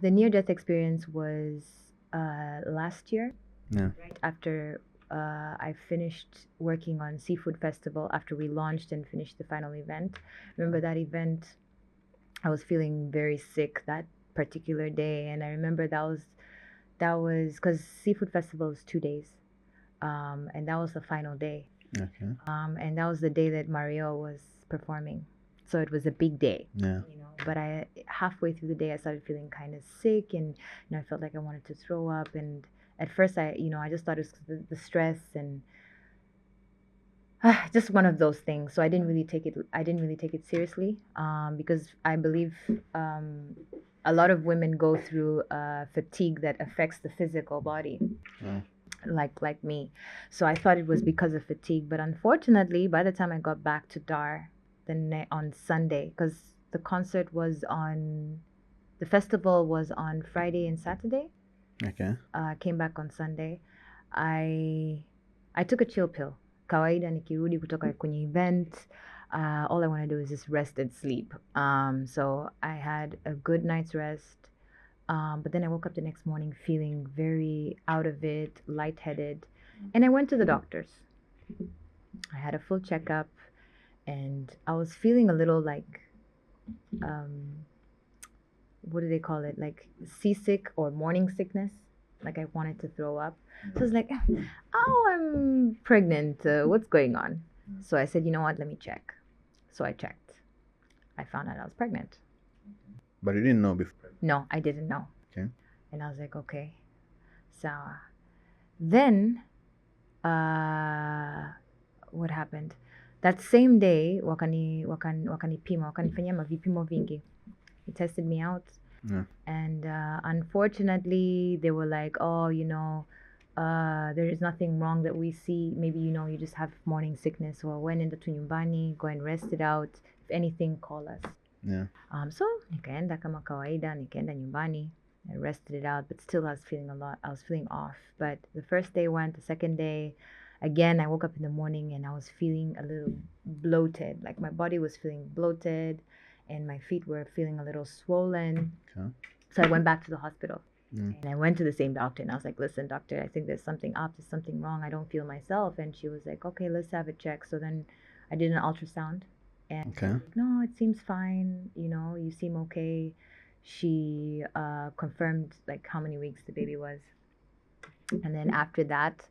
Speaker 1: The near death experience was last year.
Speaker 2: Yeah.
Speaker 1: Right after I finished working on Seafood Festival, after we launched and finished the final event. Remember that event? I was feeling very sick that particular day, and I remember that was because Seafood Festival is 2 days, and that was the final day.
Speaker 2: Okay.
Speaker 1: And that was the day that Mario was performing, so it was a big day.
Speaker 2: Yeah.
Speaker 1: But halfway through the day, I started feeling kind of sick, and I felt like I wanted to throw up. And at first, I just thought it was the stress and just one of those things. So I didn't really take it seriously, because I believe a lot of women go through fatigue that affects the physical body.
Speaker 2: Oh.
Speaker 1: Like me. So I thought it was because of fatigue, but unfortunately by the time I got back to Dar on Sunday, because the festival was on Friday and Saturday.
Speaker 2: Okay.
Speaker 1: Came back on Sunday. I took a chill pill. Kawaida nikirudi kutoka kwenye event, all I want to do is just rest and sleep. So I had a good night's rest. But then I woke up the next morning feeling very out of it, lightheaded, and I went to the doctors. I had a full checkup, and I was feeling a little like, what do they call it? Like seasick or morning sickness. Like I wanted to throw up. So I was like, oh, I'm pregnant. What's going on? So I said, you know what? Let me check. So I checked. I found out I was pregnant.
Speaker 2: But you didn't know before?
Speaker 1: No, I didn't know.
Speaker 2: Okay.
Speaker 1: And I was like, okay. So then, what happened? That same day, wakanifanyia mavipimo vingi. They tested me out.
Speaker 2: Yeah.
Speaker 1: And unfortunately, they were like, oh, there is nothing wrong that we see. Maybe, you just have morning sickness, or went into nyumbani, go and rest it out. If anything, call us.
Speaker 2: Yeah.
Speaker 1: So nikaenda kama kawaida, nikaenda nyumbani. I rested it out, but still I was feeling off. But the first day went, the second day, again, I woke up in the morning and I was feeling a little bloated. Like my body was feeling bloated and my feet were feeling a little swollen.
Speaker 2: Okay.
Speaker 1: So I went back to the hospital. And I went to the same doctor and I was like, listen, doctor, I think there's something up, there's something wrong. I don't feel myself. And she was like, okay, let's have it checked. So then I did an ultrasound and like, no, it seems fine. You know, you seem okay. She confirmed like how many weeks the baby was. And then after that,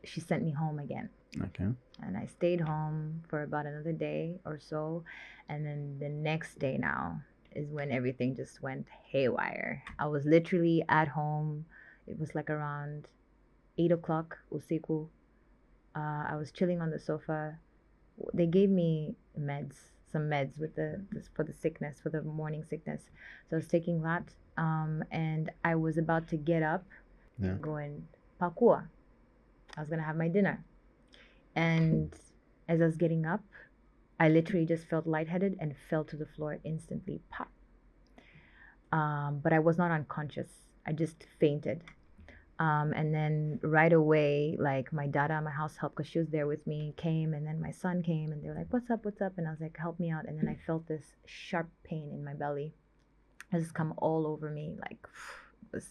Speaker 1: she sent me home again.
Speaker 2: Okay.
Speaker 1: And I stayed home for about another day or so. And then the next day now is when everything just went haywire. I was literally at home. It was like around 8 o'clock, usiku. I was chilling on the sofa. They gave me some meds for the sickness, for the morning sickness. So I was taking that. And I was about to get up and go in pakua. I was going to have my dinner. And as I was getting up, I literally just felt lightheaded and fell to the floor instantly. Pop. But I was not unconscious. I just fainted. And then right away, like my dada, my house help, because she was there with me, came, and then my son came, and they're like, what's up, what's up? And I was like, help me out. And then I felt this sharp pain in my belly. It just come all over me, like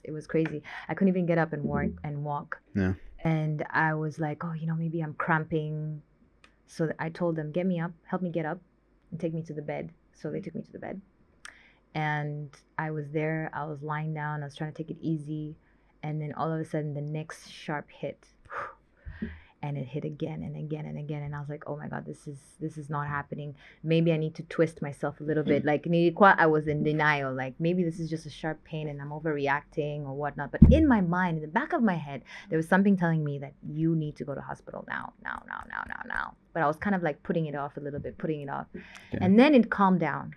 Speaker 1: it was crazy. I couldn't even get up and walk.
Speaker 2: Yeah.
Speaker 1: And I was like, oh, maybe I'm cramping. So I told them, get me up, help me get up, and take me to the bed. So they took me to the bed. And I was there, I was lying down, I was trying to take it easy. And then all of a sudden, the next sharp hit. And it hit again and again and again. And I was like, oh my God, this is not happening. Maybe I need to twist myself a little bit. Like, I was in denial. Like, maybe this is just a sharp pain and I'm overreacting or whatnot. But in my mind, in the back of my head, there was something telling me that you need to go to hospital now. But I was kind of like putting it off a little bit, putting it off. Yeah. And then it calmed down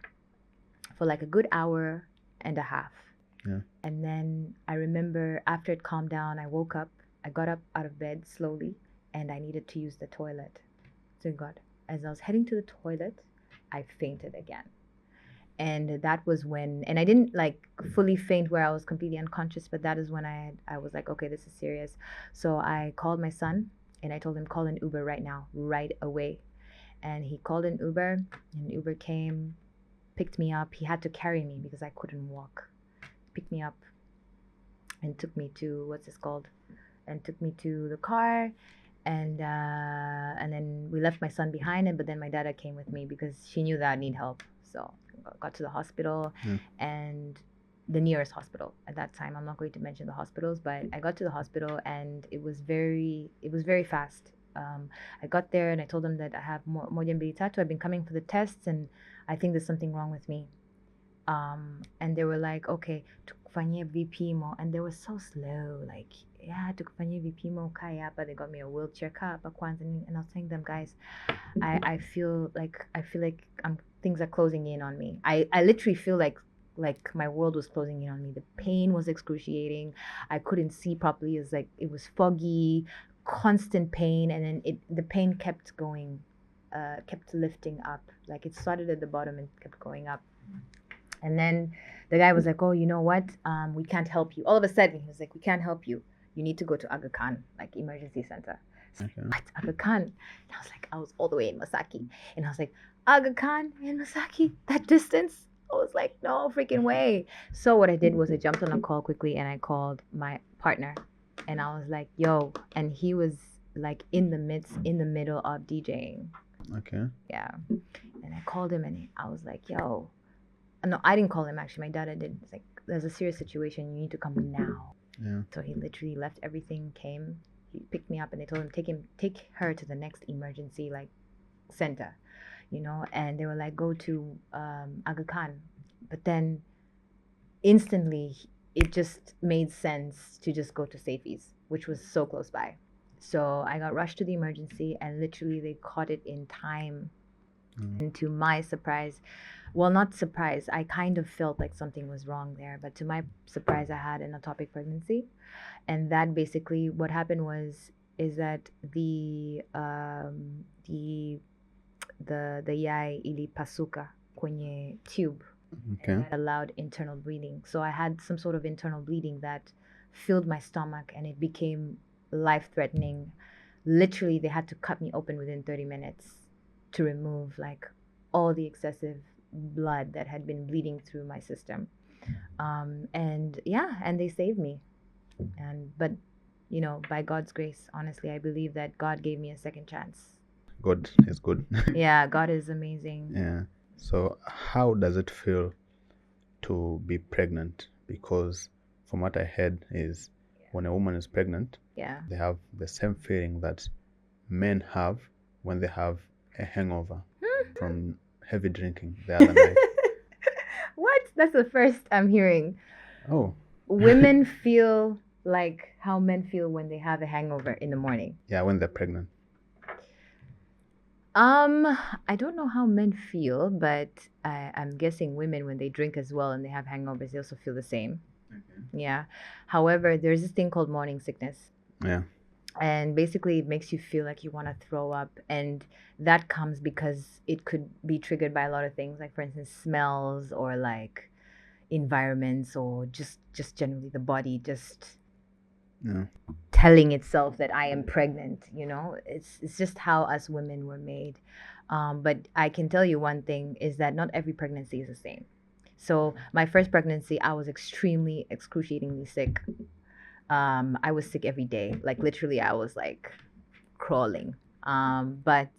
Speaker 1: for like a good hour and a half.
Speaker 2: Yeah.
Speaker 1: And then I remember after it calmed down, I woke up. I got up out of bed slowly. And I needed to use the toilet. So God, as I was heading to the toilet, I fainted again. And that was when, and I didn't like fully faint where I was completely unconscious, but that is when I was like, okay, this is serious. So I called my son and I told him, call an Uber right now, right away. And he called an Uber and Uber came, picked me up. He had to carry me because I couldn't walk. Picked me up and took me to, and took me to the car. And then we left my son behind him, but then my dada came with me because she knew that I'd need help. So got to the hospital and the nearest hospital at that time. I'm not going to mention the hospitals, but I got to the hospital and it was very fast. I got there and I told them that I have moja mbili tatu. I've been coming for the tests and I think there's something wrong with me. And they were like, okay, tukufanyia vipimo, and they were so slow, like, yeah, tukufanyia vipimo kaya hapa. They got me a wheelchair hapa kwanza, and I was telling them, guys, I feel like things are closing in on me. I literally feel like my world was closing in on me. The pain was excruciating. I couldn't see properly. It was foggy, constant pain, and then the pain kept going, kept lifting up. Like it started at the bottom and kept going up. And then the guy was like, oh, you know what? We can't help you. All of a sudden, he was like, we can't help you. You need to go to Aga Khan, like emergency center. So, what? Aga Khan? And I was all the way in Masaki. And I was like, Aga Khan in Masaki? That distance? I was like, no freaking way. So what I did was I jumped on a call quickly and I called my partner. And I was like, yo. And he was like in the middle of DJing.
Speaker 2: Okay.
Speaker 1: Yeah. And I called him and I was like, yo. No, I didn't call him actually. My dad did. It's like, there's a serious situation. You need to come now.
Speaker 2: Yeah.
Speaker 1: So he literally left everything, came. He picked me up and they told him, take her to the next emergency like center, and they were like, go to Aga Khan. But then instantly it just made sense to just go to Safeys, which was so close by. So I got rushed to the emergency and literally they caught it in time. And to my surprise, well, not surprise, I kind of felt like something was wrong there, but to my surprise, I had an ectopic pregnancy. And that basically what happened is that the yai ilipasuka kwenye tube.
Speaker 2: Okay.
Speaker 1: That allowed internal bleeding. So I had some sort of internal bleeding that filled my stomach and it became life-threatening. Literally, they had to cut me open within 30 minutes to remove like all the excessive blood that had been bleeding through my system. And yeah, and they saved me. But by God's grace, honestly, I believe that God gave me a second chance.
Speaker 2: God is good.
Speaker 1: Yeah, God is amazing.
Speaker 2: Yeah. So how does it feel to be pregnant? Because from what I heard is when a woman is pregnant, they have the same feeling that men have when they have a hangover from heavy drinking the other night.
Speaker 1: What? That's the first I'm hearing.
Speaker 2: Oh.
Speaker 1: Women feel like how men feel when they have a hangover in the morning.
Speaker 2: Yeah, when they're pregnant.
Speaker 1: I don't know how men feel, but I'm guessing women, when they drink as well and they have hangovers, they also feel the same. Okay. Yeah. However, there's this thing called morning sickness.
Speaker 2: Yeah.
Speaker 1: And basically, it makes you feel like you want to throw up. And that comes because it could be triggered by a lot of things, like, for instance, smells or like environments, or just generally the body just telling itself that I am pregnant. It's just how us women were made. But I can tell you one thing is that not every pregnancy is the same. So my first pregnancy, I was extremely excruciatingly sick. I was sick every day, like literally I was like crawling. But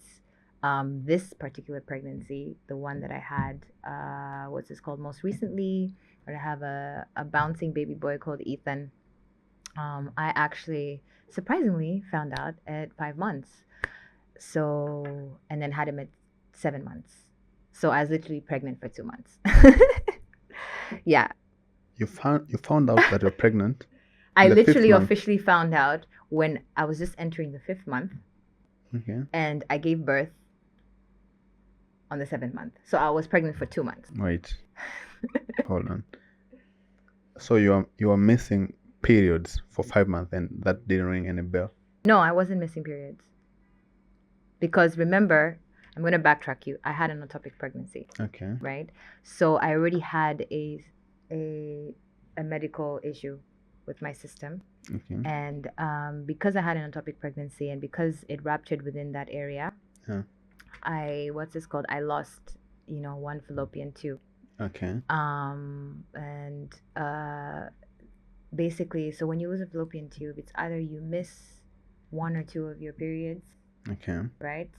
Speaker 1: this particular pregnancy, the one that I had, what's this called, most recently, where I have a bouncing baby boy called Ethan. I actually surprisingly found out at 5 months. So, and then had him at 7 months. So I was literally pregnant for 2 months. Yeah.
Speaker 2: You found out that you're pregnant?
Speaker 1: I literally officially found out when I was just entering the 5th month.
Speaker 2: Okay.
Speaker 1: And I gave birth on the 7th month. So I was pregnant for 2 months.
Speaker 2: Wait. Hold on. So you are missing periods for 5 months, and that didn't ring any bell?
Speaker 1: No, I wasn't missing periods. Because remember, I'm going to backtrack you. I had an ectopic pregnancy.
Speaker 2: Okay.
Speaker 1: Right? So I already had a medical issue with my system.
Speaker 2: Okay.
Speaker 1: And because I had an ectopic pregnancy and because it ruptured within that area, I lost, one fallopian tube.
Speaker 2: Okay.
Speaker 1: And basically, so when you lose a fallopian tube, it's either you miss 1 or 2 of your periods.
Speaker 2: Okay.
Speaker 1: Right?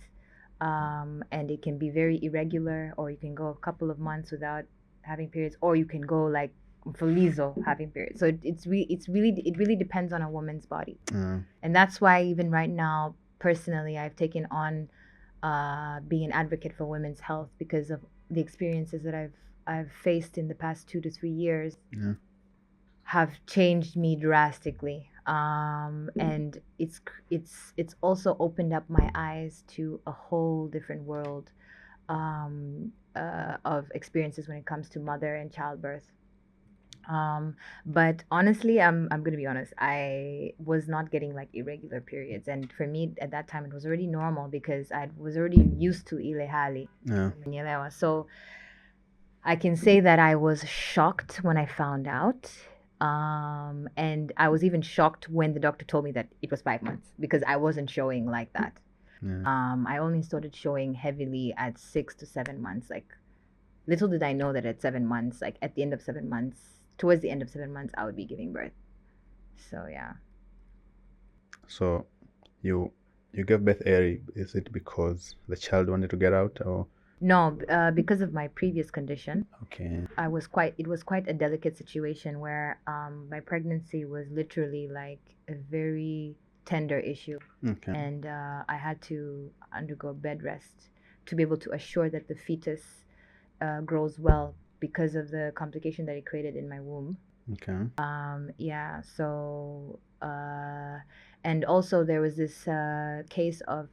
Speaker 1: And it can be very irregular, or you can go a couple of months without having periods, or you can go like for Lizzo having periods. So it really depends on a woman's body. And that's why even right now, personally, I've taken on being an advocate for women's health, because of the experiences that I've faced in the past 2 to 3 years. Have changed me drastically. And it's also opened up my eyes to a whole different world of experiences when it comes to mother and childbirth. But honestly, I'm gonna be honest, I was not getting like irregular periods, and for me at that time it was already normal because I was already used to ilehali. So I can say that I was shocked when I found out. And I was even shocked when the doctor told me that it was 5 months, because I wasn't showing like that. I only started showing heavily at 6 to 7 months. Like, little did I know that at 7 months, like at the end of 7 months, towards the end of 7 months, I would be giving birth. So yeah.
Speaker 2: So you gave birth early. Is it because the child wanted to get out, or?
Speaker 1: No, because of my previous condition.
Speaker 2: Okay.
Speaker 1: It was quite a delicate situation where my pregnancy was literally like a very tender issue.
Speaker 2: Okay.
Speaker 1: And I had to undergo bed rest to be able to assure that the fetus grows well, because of the complication that it created in my womb.
Speaker 2: Okay.
Speaker 1: Yeah, so and also there was this case of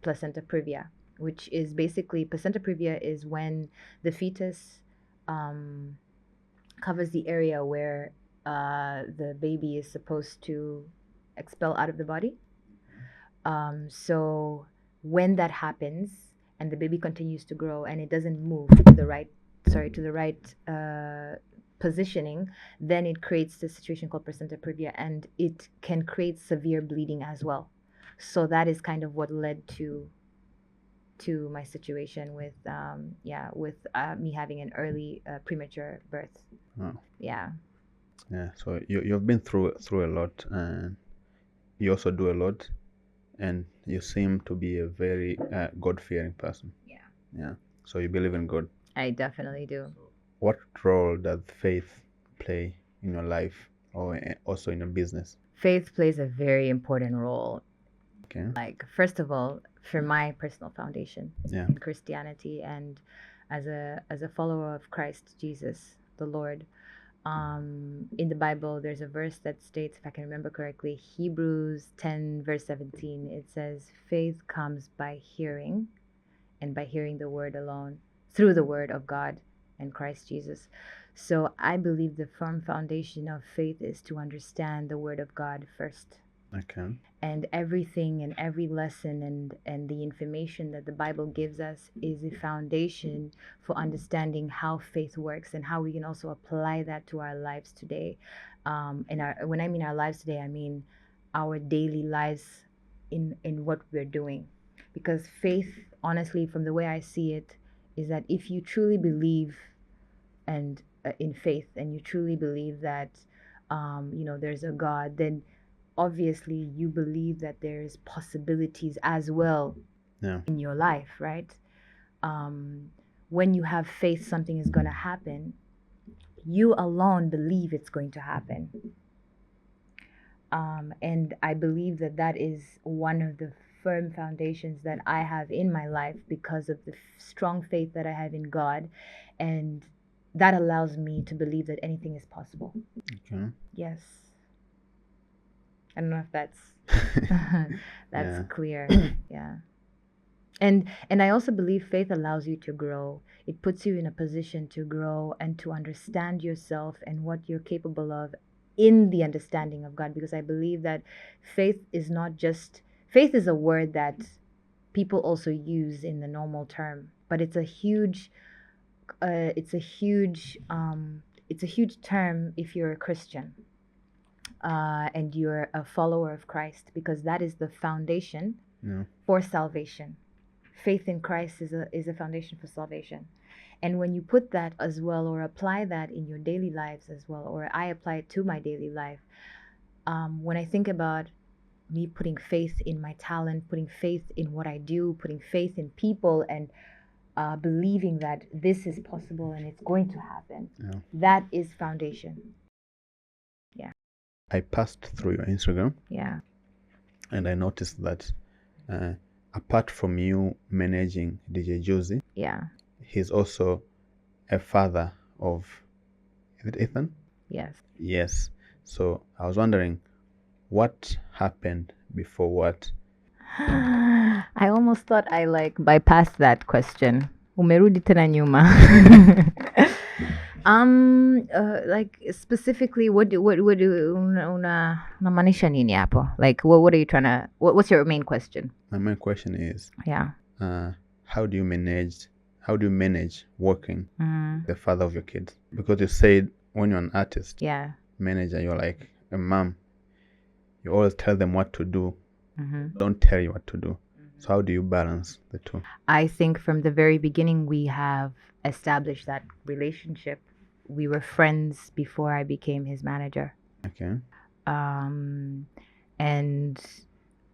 Speaker 1: placenta previa, which is basically, placenta previa is when the fetus covers the area where the baby is supposed to expel out of the body. So when that happens and the baby continues to grow and it doesn't move to the right positioning, then it creates this situation called placenta previa, and it can create severe bleeding as well. So that is kind of what led to to my situation with me having an early premature birth.
Speaker 2: Oh.
Speaker 1: Yeah.
Speaker 2: Yeah. So you've been through a lot, and you also do a lot, and you seem to be a very God-fearing person.
Speaker 1: Yeah.
Speaker 2: Yeah. So you believe in God.
Speaker 1: I definitely do.
Speaker 2: What role does faith play in your life, or also in your business?
Speaker 1: Faith plays a very important role.
Speaker 2: Okay.
Speaker 1: Like, first of all, for my personal foundation
Speaker 2: Yeah.
Speaker 1: in Christianity, and as a follower of Christ Jesus, the Lord. In the Bible, there's a verse that states, if I can remember correctly, Hebrews 10, verse 17. It says, faith comes by hearing, and by hearing the word alone, through the word of God and Christ Jesus. So I believe the firm foundation of faith is to understand the word of God first.
Speaker 2: Okay.
Speaker 1: And everything and every lesson and the information that the Bible gives us is a foundation for understanding how faith works and how we can also apply that to our lives today. When I mean our lives today, I mean our daily lives in what we're doing. Because faith, honestly, from the way I see it, is that if you truly believe and in faith, and you truly believe that there's a God, then obviously you believe that there's possibilities as well in your life, right? When you have faith something is going to happen, you alone believe it's going to happen. And I believe that is one of the firm foundations that I have in my life because of the strong faith that I have in God, and that allows me to believe that anything is possible.
Speaker 2: Okay.
Speaker 1: Yes. I don't know if that's
Speaker 2: Yeah.
Speaker 1: clear. Yeah. And I also believe faith allows you to grow. It puts you in a position to grow and to understand yourself and what you're capable of in the understanding of God, because I believe that faith is a word that people also use in the normal term, but it's a huge term if you're a Christian. And you're a follower of Christ, because that is the foundation for salvation. Faith in Christ is a foundation for salvation. And when you put that as well, or apply that in your daily lives as well, or I apply it to my daily life, when I think about me putting faith in my talent, putting faith in what I do, putting faith in people, and believing that this is possible and it's going to happen, that is foundation. Yeah.
Speaker 2: I passed through your Instagram.
Speaker 1: Yeah.
Speaker 2: And I noticed that apart from you managing DJ Joozey, he's also a father of, is it Ethan?
Speaker 1: Yes.
Speaker 2: Yes. So I was wondering, what happened before what?
Speaker 1: I almost thought I bypassed that question. Umerudi tena nyuma. Specifically, what do unamaanisha nini hapo? Like, what are you trying to? What's your main question?
Speaker 2: My main question is, how do you manage working the father of your kids? Because you said when you're an artist, manager, you're like a mom. You always tell them what to do. Don't tell you what to do. So how do you balance the two?
Speaker 1: I think from the very beginning we have established that relationship. We were friends before I became his manager.
Speaker 2: Okay.
Speaker 1: And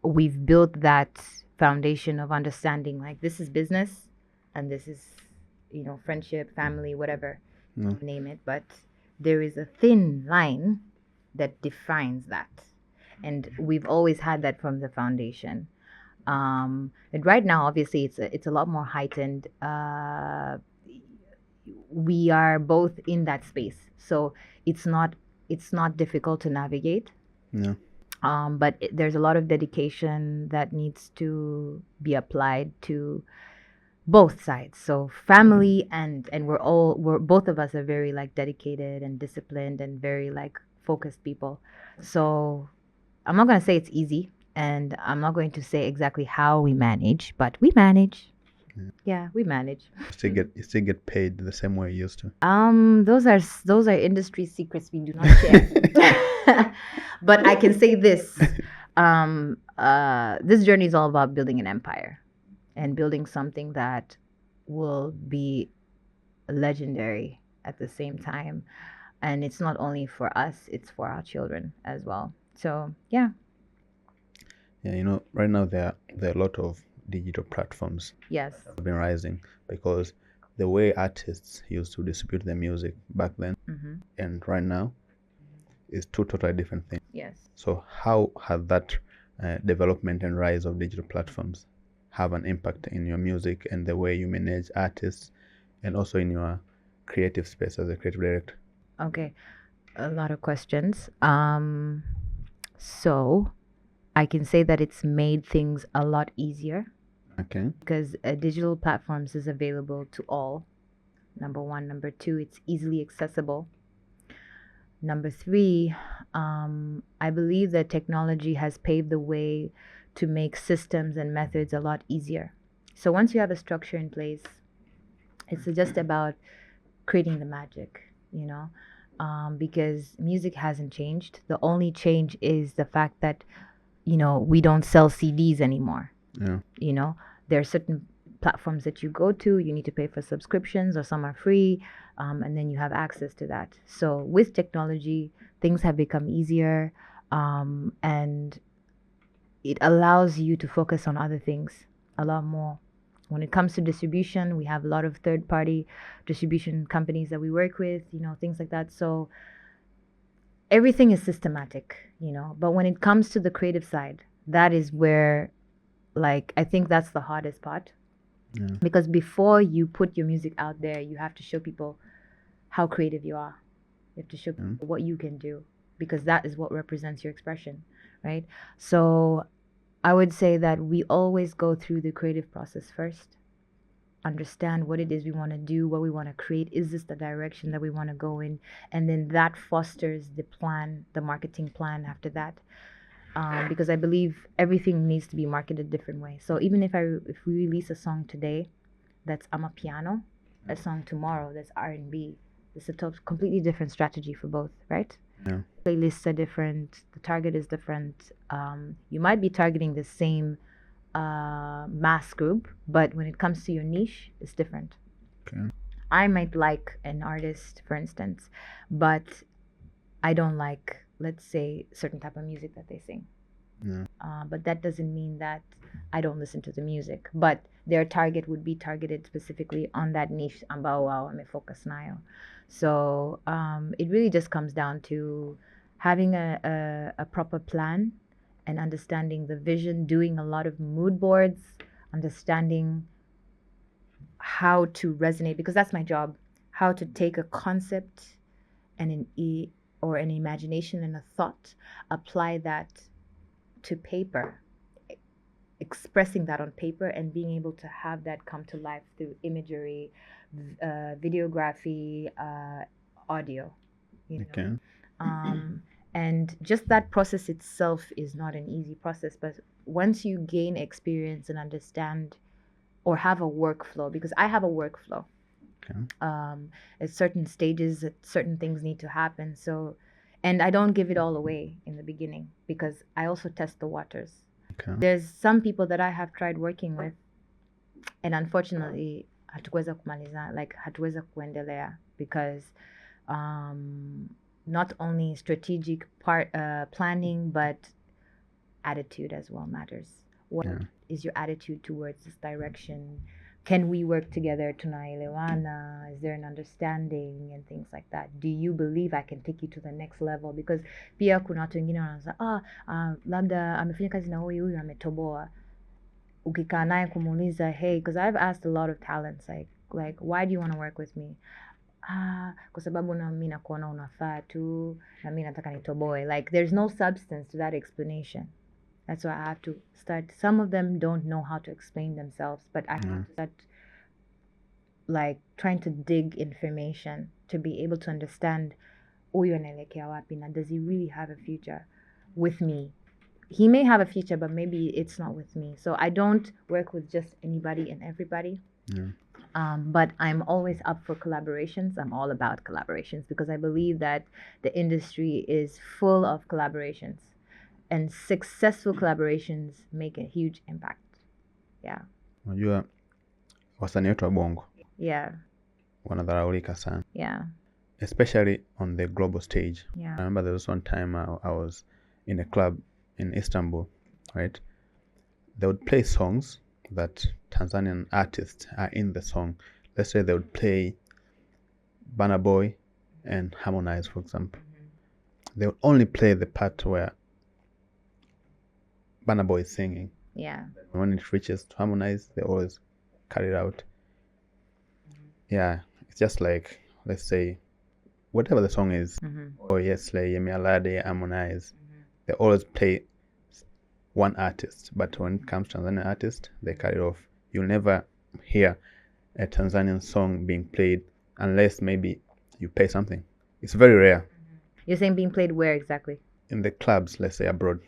Speaker 1: we've built that foundation of understanding, like, this is business and this is, friendship, family, whatever, name it. But there is a thin line that defines that. And we've always had that from the foundation. And right now, obviously, it's a lot more heightened. We are both in that space, so it's not difficult to navigate.
Speaker 2: Yeah.
Speaker 1: But there's a lot of dedication that needs to be applied to both sides. So family and we're both of us are very dedicated and disciplined and very focused people. So I'm not going to say it's easy, and I'm not going to say exactly how we manage, but we manage. Yeah, we manage.
Speaker 2: You still get paid the same way you used to.
Speaker 1: Those are industry secrets we do not share. But I can say this: this journey is all about building an empire. and building something that will be legendary at the same time. And it's not only for us, it's for our children as well. So yeah.
Speaker 2: Yeah, right now there are a lot of digital platforms
Speaker 1: Yes.
Speaker 2: that have been rising, because the way artists used to distribute their music back then and right now is two totally different things.
Speaker 1: Yes.
Speaker 2: So how has that development and rise of digital platforms have an impact in your music and the way you manage artists, and also in your creative space as a creative director?
Speaker 1: Okay, a lot of questions. So I can say that it's made things a lot easier.
Speaker 2: Okay.
Speaker 1: Because digital platforms is available to all. Number one. Number two, it's easily accessible. Number three, I believe that technology has paved the way to make systems and methods a lot easier. So once you have a structure in place, it's just about creating the magic, because music hasn't changed. The only change is the fact that, we don't sell CDs anymore.
Speaker 2: Yeah.
Speaker 1: There are certain platforms that you go to, you need to pay for subscriptions, or some are free, and then you have access to that. So with technology, things have become easier, and it allows you to focus on other things a lot more. When it comes to distribution, we have a lot of third-party distribution companies that we work with, things like that. So everything is systematic, but when it comes to the creative side, that is where, I think that's the hardest part.
Speaker 2: Yeah.
Speaker 1: Because before you put your music out there, you have to show people how creative you are. You have to show people what you can do, because that is what represents your expression, right? So I would say that we always go through the creative process first, understand what it is we want to do, what we want to create. Is this the direction that we want to go in? And then that fosters the plan, the marketing plan after that. Because I believe everything needs to be marketed a different way. So even if we release a song today that's amapiano, a song tomorrow that's R&B, it's a completely different strategy for both, right?
Speaker 2: Yeah.
Speaker 1: Playlists are different, the target is different. You might be targeting the same mass group, but when it comes to your niche, it's different.
Speaker 2: Okay.
Speaker 1: I might like an artist, for instance, but I don't like, let's say, certain type of music that they sing.
Speaker 2: Yeah.
Speaker 1: But that doesn't mean that I don't listen to the music. But their target would be targeted specifically on that niche. Ambao wao focus nayo. So it really just comes down to having a proper plan and understanding the vision, doing a lot of mood boards, understanding how to resonate, because that's my job, how to take a concept and an imagination and a thought, apply that to paper, expressing that on paper, and being able to have that come to life through imagery, videography, audio.
Speaker 2: Okay.
Speaker 1: And just that process itself is not an easy process, but once you gain experience and understand, or have a workflow, because I have a workflow.
Speaker 2: Okay.
Speaker 1: At certain stages, certain things need to happen. So, and I don't give it all away in the beginning, because I also test the waters.
Speaker 2: Okay.
Speaker 1: There's some people that I have tried working with, and unfortunately hatuweza kumaliza, hatuweza kuendelea, because not only strategic planning, but attitude as well matters. What is your attitude towards this direction? Can we work together? Tunaelewana? Is there an understanding and things like that? Do you believe I can take you to the next level? Because pia kuna watu wengine wanasema labda amefanya kazi na huyu ametoboa. Ukikaa naye kumuuliza, hey, because I've asked a lot of talents, like why do you want to work with me? Kwa sababu na mimi nakuona unafaa tu, na mimi nataka nitoboe. Like there's no substance to that explanation. That's why I have to start. Some of them don't know how to explain themselves, but I have to start trying to dig information to be able to understand huyu anaelekea wapi, na does he really have a future with me? He may have a future, but maybe it's not with me. So I don't work with just anybody and everybody. But I'm always up for collaborations. I'm all about collaborations, because I believe that the industry is full of collaborations, and successful collaborations make a huge impact. Yeah.
Speaker 2: Unajua wasanii wetu wa bongo
Speaker 1: Yeah.
Speaker 2: wanadharaulika sana.
Speaker 1: Yeah.
Speaker 2: Especially on the global stage.
Speaker 1: Yeah.
Speaker 2: I remember there was one time I was in a club in Istanbul, right? They would play songs that Tanzanian artists are in the song. Let's say they would play Burna Boy and Harmonize, for example. They would only play the part where Burna Boy is singing.
Speaker 1: Yeah.
Speaker 2: When it reaches to Harmonize, they always cut it out. Yeah, it's just like, let's say, whatever the song is, or Yesley, Yemi Alade, Harmonize, they always play one artist. But when it comes to Tanzanian artist, they cut it off. You'll never hear a Tanzanian song being played unless maybe you pay something. It's very rare.
Speaker 1: You're saying being played where exactly?
Speaker 2: In the clubs, let's say abroad.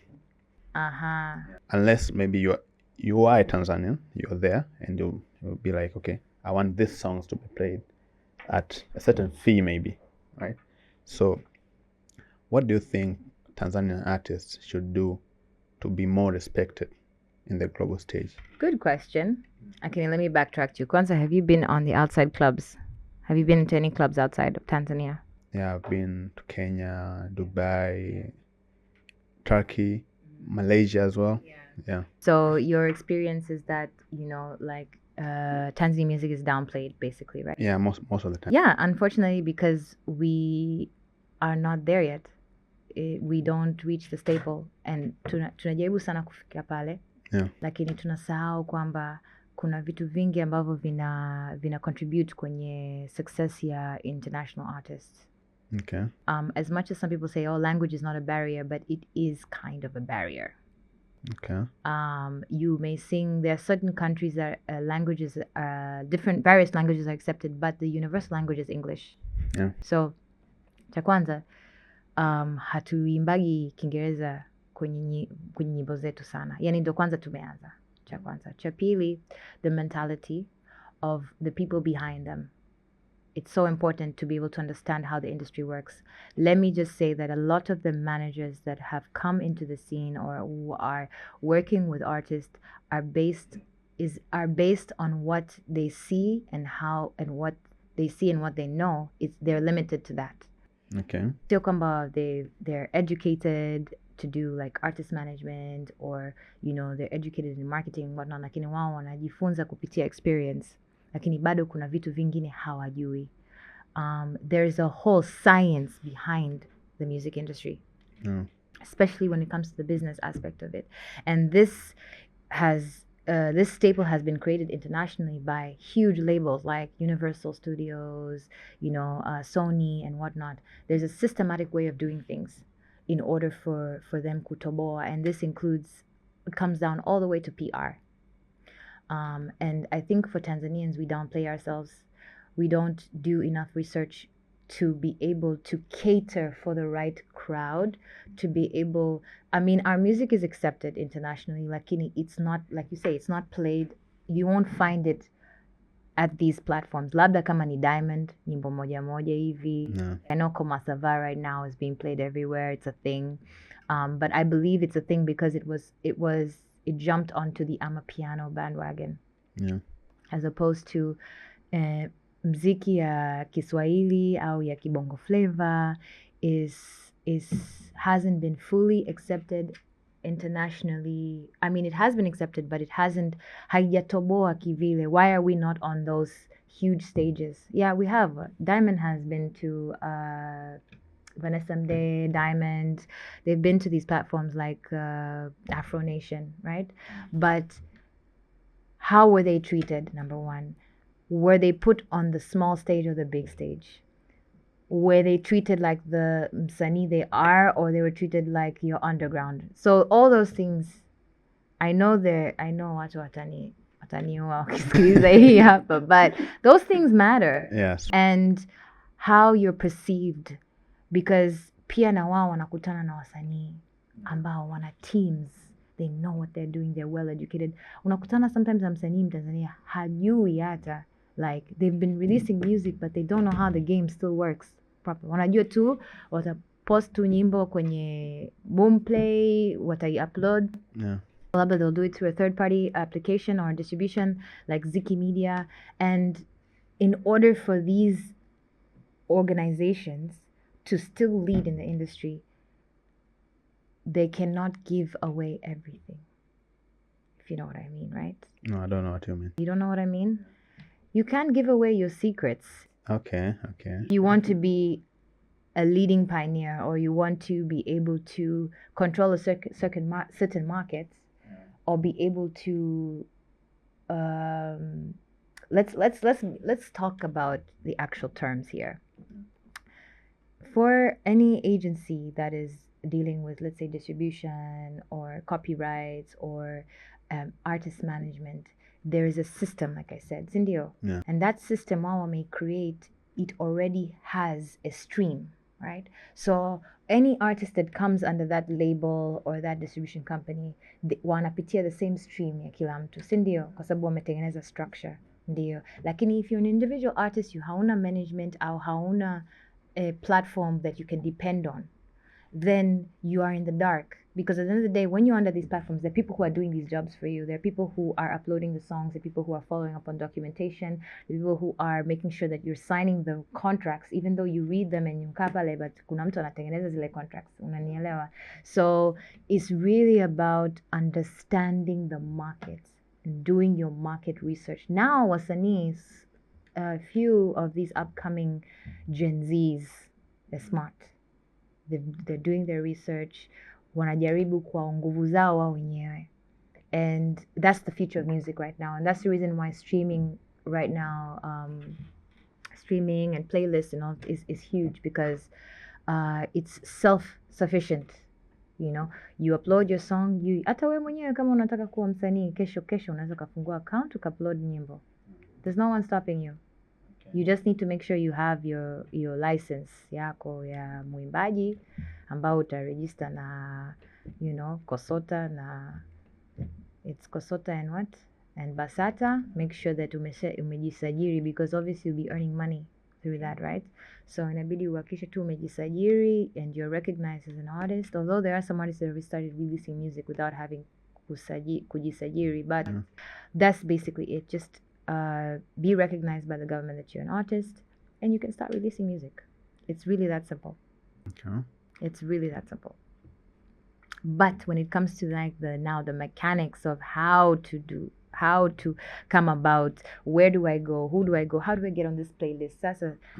Speaker 1: Uh-huh.
Speaker 2: Unless maybe you are a Tanzanian, you're there, and you'll be like, okay, I want these songs to be played at a certain fee maybe, right? So what do you think Tanzanian artists should do to be more respected in the global stage?
Speaker 1: Good question. Okay, let me backtrack to you. Kwanzaa, have you been on the outside clubs? Have you been to any clubs outside of Tanzania?
Speaker 2: Yeah, I've been to Kenya, Dubai, Turkey, Malaysia as well. Yeah.
Speaker 1: So your experience is that, like Tanzanian music is downplayed basically, right?
Speaker 2: Yeah, most of the time.
Speaker 1: Yeah, unfortunately, because we are not there yet. We don't reach the staple, and tunajaribu sana kufika pale.
Speaker 2: Yeah.
Speaker 1: Lakini tunasahau kwamba kuna vitu vingi ambavyo vina contribute kwenye success ya international artists.
Speaker 2: Okay.
Speaker 1: As much as some people say, oh, language is not a barrier, but it is kind of a barrier.
Speaker 2: Okay.
Speaker 1: You may sing, there are certain countries that languages, various languages are accepted, but the universal language is English.
Speaker 2: Yeah.
Speaker 1: So, cha kwanza, hatuimbagi Kiingereza kwenye nyimbo zetu sana. Yani ndo kwanza tumeanza. Cha kwanza. Cha pili, the mentality of the people behind them. It's so important to be able to understand how the industry works. Let me just say that a lot of the managers that have come into the scene or who are working with artists are based on what they see and what they see and what they know. They're limited to that.
Speaker 2: Okay.
Speaker 1: Sio kwamba they're educated to do like artist management or they're educated in marketing and whatnot, lakini wao wanajifunza kupitia experience. Lakini bado kuna vitu vingine hawajui. There's a whole science behind the music industry, especially when it comes to the business aspect of it. And this staple has been created internationally by huge labels like Universal Studios, Sony and whatnot. There's a systematic way of doing things in order for them kutoboa, and this comes down all the way to PR. And I think for Tanzanians, we downplay ourselves. We don't do enough research to be able to cater for the right crowd, to be able, our music is accepted internationally, lakini it's not, like you say, it's not played. You won't find it at these platforms. Labda kama ni Diamond, nyimbo moja moja hivi.
Speaker 2: No.
Speaker 1: I know Koma Sava right now is being played everywhere. It's a thing. But I believe it's a thing because it jumped onto the Amapiano bandwagon.
Speaker 2: Yeah.
Speaker 1: As opposed to mziki ya Kiswahili au ya Kibongo flavor hasn't been fully accepted internationally. It has been accepted, but it hasn't haijatoboa kivile. Why are we not on those huge stages? Yeah, we have. Diamond has been to Vanessa Mdee, Diamond. They've been to these platforms like Afro Nation, right? But how were they treated, number one? Were they put on the small stage or the big stage? Were they treated like the msanii they are, or they were treated like your underground? So all those things, I know watu wataniua wakisikiliza hii hapa, but those things matter.
Speaker 2: Yes.
Speaker 1: And how you're perceived, because pia na wao wanakutana na wasanii ambao wana teams. They know what they're doing. They're well educated. Unakutana sometimes na msanii Mtanzania hajui hata, like they've been releasing music but they don't know how the game still works properly. Wanajua tu watapost tu nyimbo kwenye Boomplay, watai-upload.
Speaker 2: Yeah.
Speaker 1: but they'll do it through a third-party application or distribution like Ziki Media. And in order for these organizations to still lead in the industry, they cannot give away everything. If you know what I mean, right?
Speaker 2: No, I don't know what you mean.
Speaker 1: You don't know what I mean? You can't give away your secrets.
Speaker 2: Okay.
Speaker 1: You want to be a leading pioneer, or you want to be able to control a certain markets, or be able to let's talk about the actual terms here. For any agency that is dealing with, let's say, distribution or copyrights or artist management, there is a system, like I said, Sindio.
Speaker 2: Yeah.
Speaker 1: And that system, while may create, it already has a stream, right? So any artist that comes under that label or that distribution company, wanapitia the same stream ya kila mtu, sindio? Kwa sababu wametengeneza structure, ndio. Lakini if you're an individual artist, you hauna management au hauna a platform that you can depend on, then you are in the dark. Because at the end of the day, when you're under these platforms, there are people who are doing these jobs for you. There are people who are uploading the songs, there are people who are following up on documentation, there are people who are making sure that you're signing the contracts, even though you read them and yukaa pale, but kuna mtu anatengeneza zile contracts, unanielewa? So it's really about understanding the market and doing your market research. Now wasanii, a few of these upcoming Gen Zs, they're smart. They're doing their research, wanajaribu kwa nguvu zao wao wenyewe. And that's the future of music right now. And that's the reason why streaming right now, streaming and playlists and all is huge, because it's self-sufficient. You know, you upload your song, hata wewe mwenyewe kama unataka kuwa msanii, kesho unaweza kufungua account ukupload nyimbo. There's no one stopping you. You just need to make sure you have your license yako ya muimbaji ambao utaregister na, you know, Kosota na it's Kosota and what? And Basata. Make sure that umejisajiri, because obviously you'll be earning money through that, right? So inabidi uhakikishe tu umejisajiri and you're recognized as an artist. Although there are some artists that have started releasing music without having kujisajiri, but that's basically it. Just be recognized by the government that you're an artist, and you can start releasing music. It's really that simple.
Speaker 2: Okay.
Speaker 1: It's really that simple. But when it comes to like the mechanics of how to come about, where do I go, who do I go, how do I get on this playlist,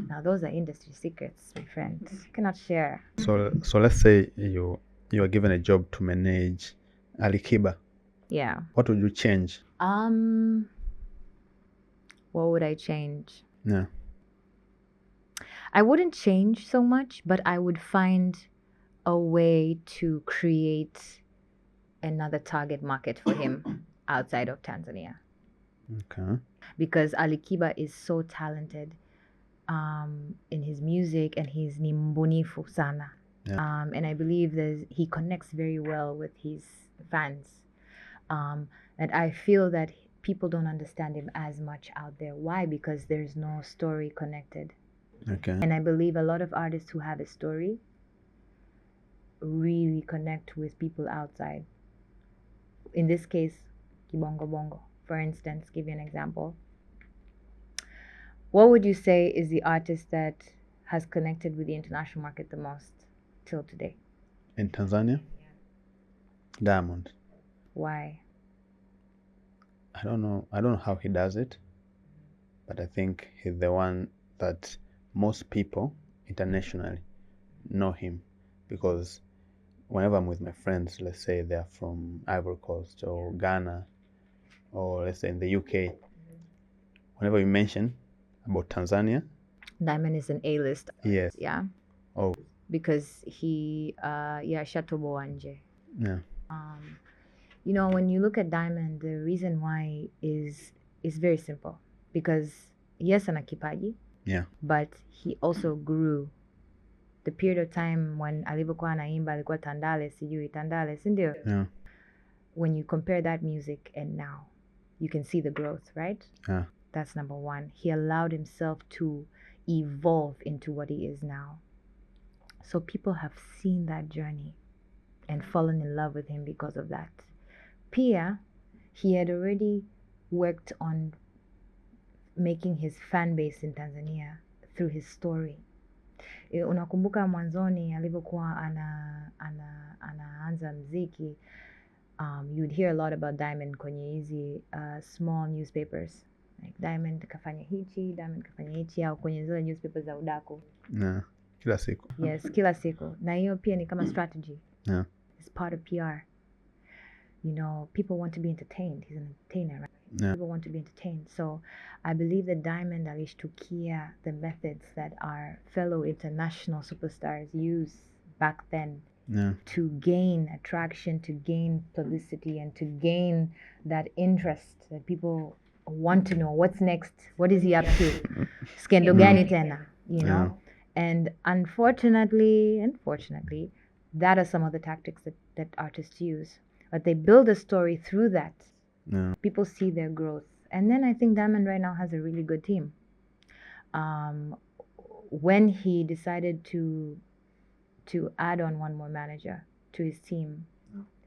Speaker 1: now those are industry secrets, my friend. You cannot share.
Speaker 2: So let's say you are given a job to manage Alikiba.
Speaker 1: Yeah.
Speaker 2: What would you change?
Speaker 1: What would I change?
Speaker 2: Yeah.
Speaker 1: I wouldn't change so much, but I would find a way to create another target market for him outside of Tanzania.
Speaker 2: Okay.
Speaker 1: Because Alikiba is so talented in his music, and he's ni mbunifu sana. Yeah. And I believe he connects very well with his fans. And I feel that people don't understand him as much out there. Why? Because there's no story connected.
Speaker 2: Okay.
Speaker 1: And I believe a lot of artists who have a story really connect with people outside. In this case, Kibongo Bongo, for instance, give you an example. What would you say is the artist that has connected with the international market the most till today?
Speaker 2: In Tanzania? Yeah. Diamond.
Speaker 1: Why?
Speaker 2: I don't know how he does it, but I think he's the one that most people internationally know him, because whenever I'm with my friends, let's say they're from Ivory Coast or Ghana, or let's say in the UK, whenever you mention about Tanzania,
Speaker 1: Diamond is an A-list.
Speaker 2: Yes.
Speaker 1: Yeah.
Speaker 2: Oh.
Speaker 1: Because he, Shatobo Anje.
Speaker 2: Yeah.
Speaker 1: You know, when you look at Diamond, the reason why is very simple. Because yes, ana kipaji.
Speaker 2: Yeah.
Speaker 1: But he also grew. The period of time when alivyokuwa anaimba alikuwa Tandale, sijui Tandale, si ndio?
Speaker 2: Yeah.
Speaker 1: When you compare that music and now, you can see the growth, right?
Speaker 2: Yeah.
Speaker 1: That's number one. He allowed himself to evolve into what he is now. So people have seen that journey and fallen in love with him because of that. Pia, he had already worked on making his fan base in Tanzania through his story. Unakumbuka mwanzoni alivyokuwa anaanza mziki, you'd hear a lot about Diamond kwenye hizi small newspapers, like Diamond kafanya hichi au kwenye zile newspapers za udaku.
Speaker 2: Kila siku.
Speaker 1: Yes, kila siku. Na hiyo pia ni kama strategy. It's part of PR. You know, people want to be entertained. He's an entertainer, right? People want to be entertained. So I believe that Diamond alishtukia the methods that our fellow international superstars use back then to gain attraction, to gain publicity, and to gain that interest that people want to know what's next, what is he up to, skendo gani tena, you know. And unfortunately, that are some of the tactics that artists use. But they build a story through that. People see their growth. And then I think Diamond right now has a really good team. When he decided to add on one more manager to his team,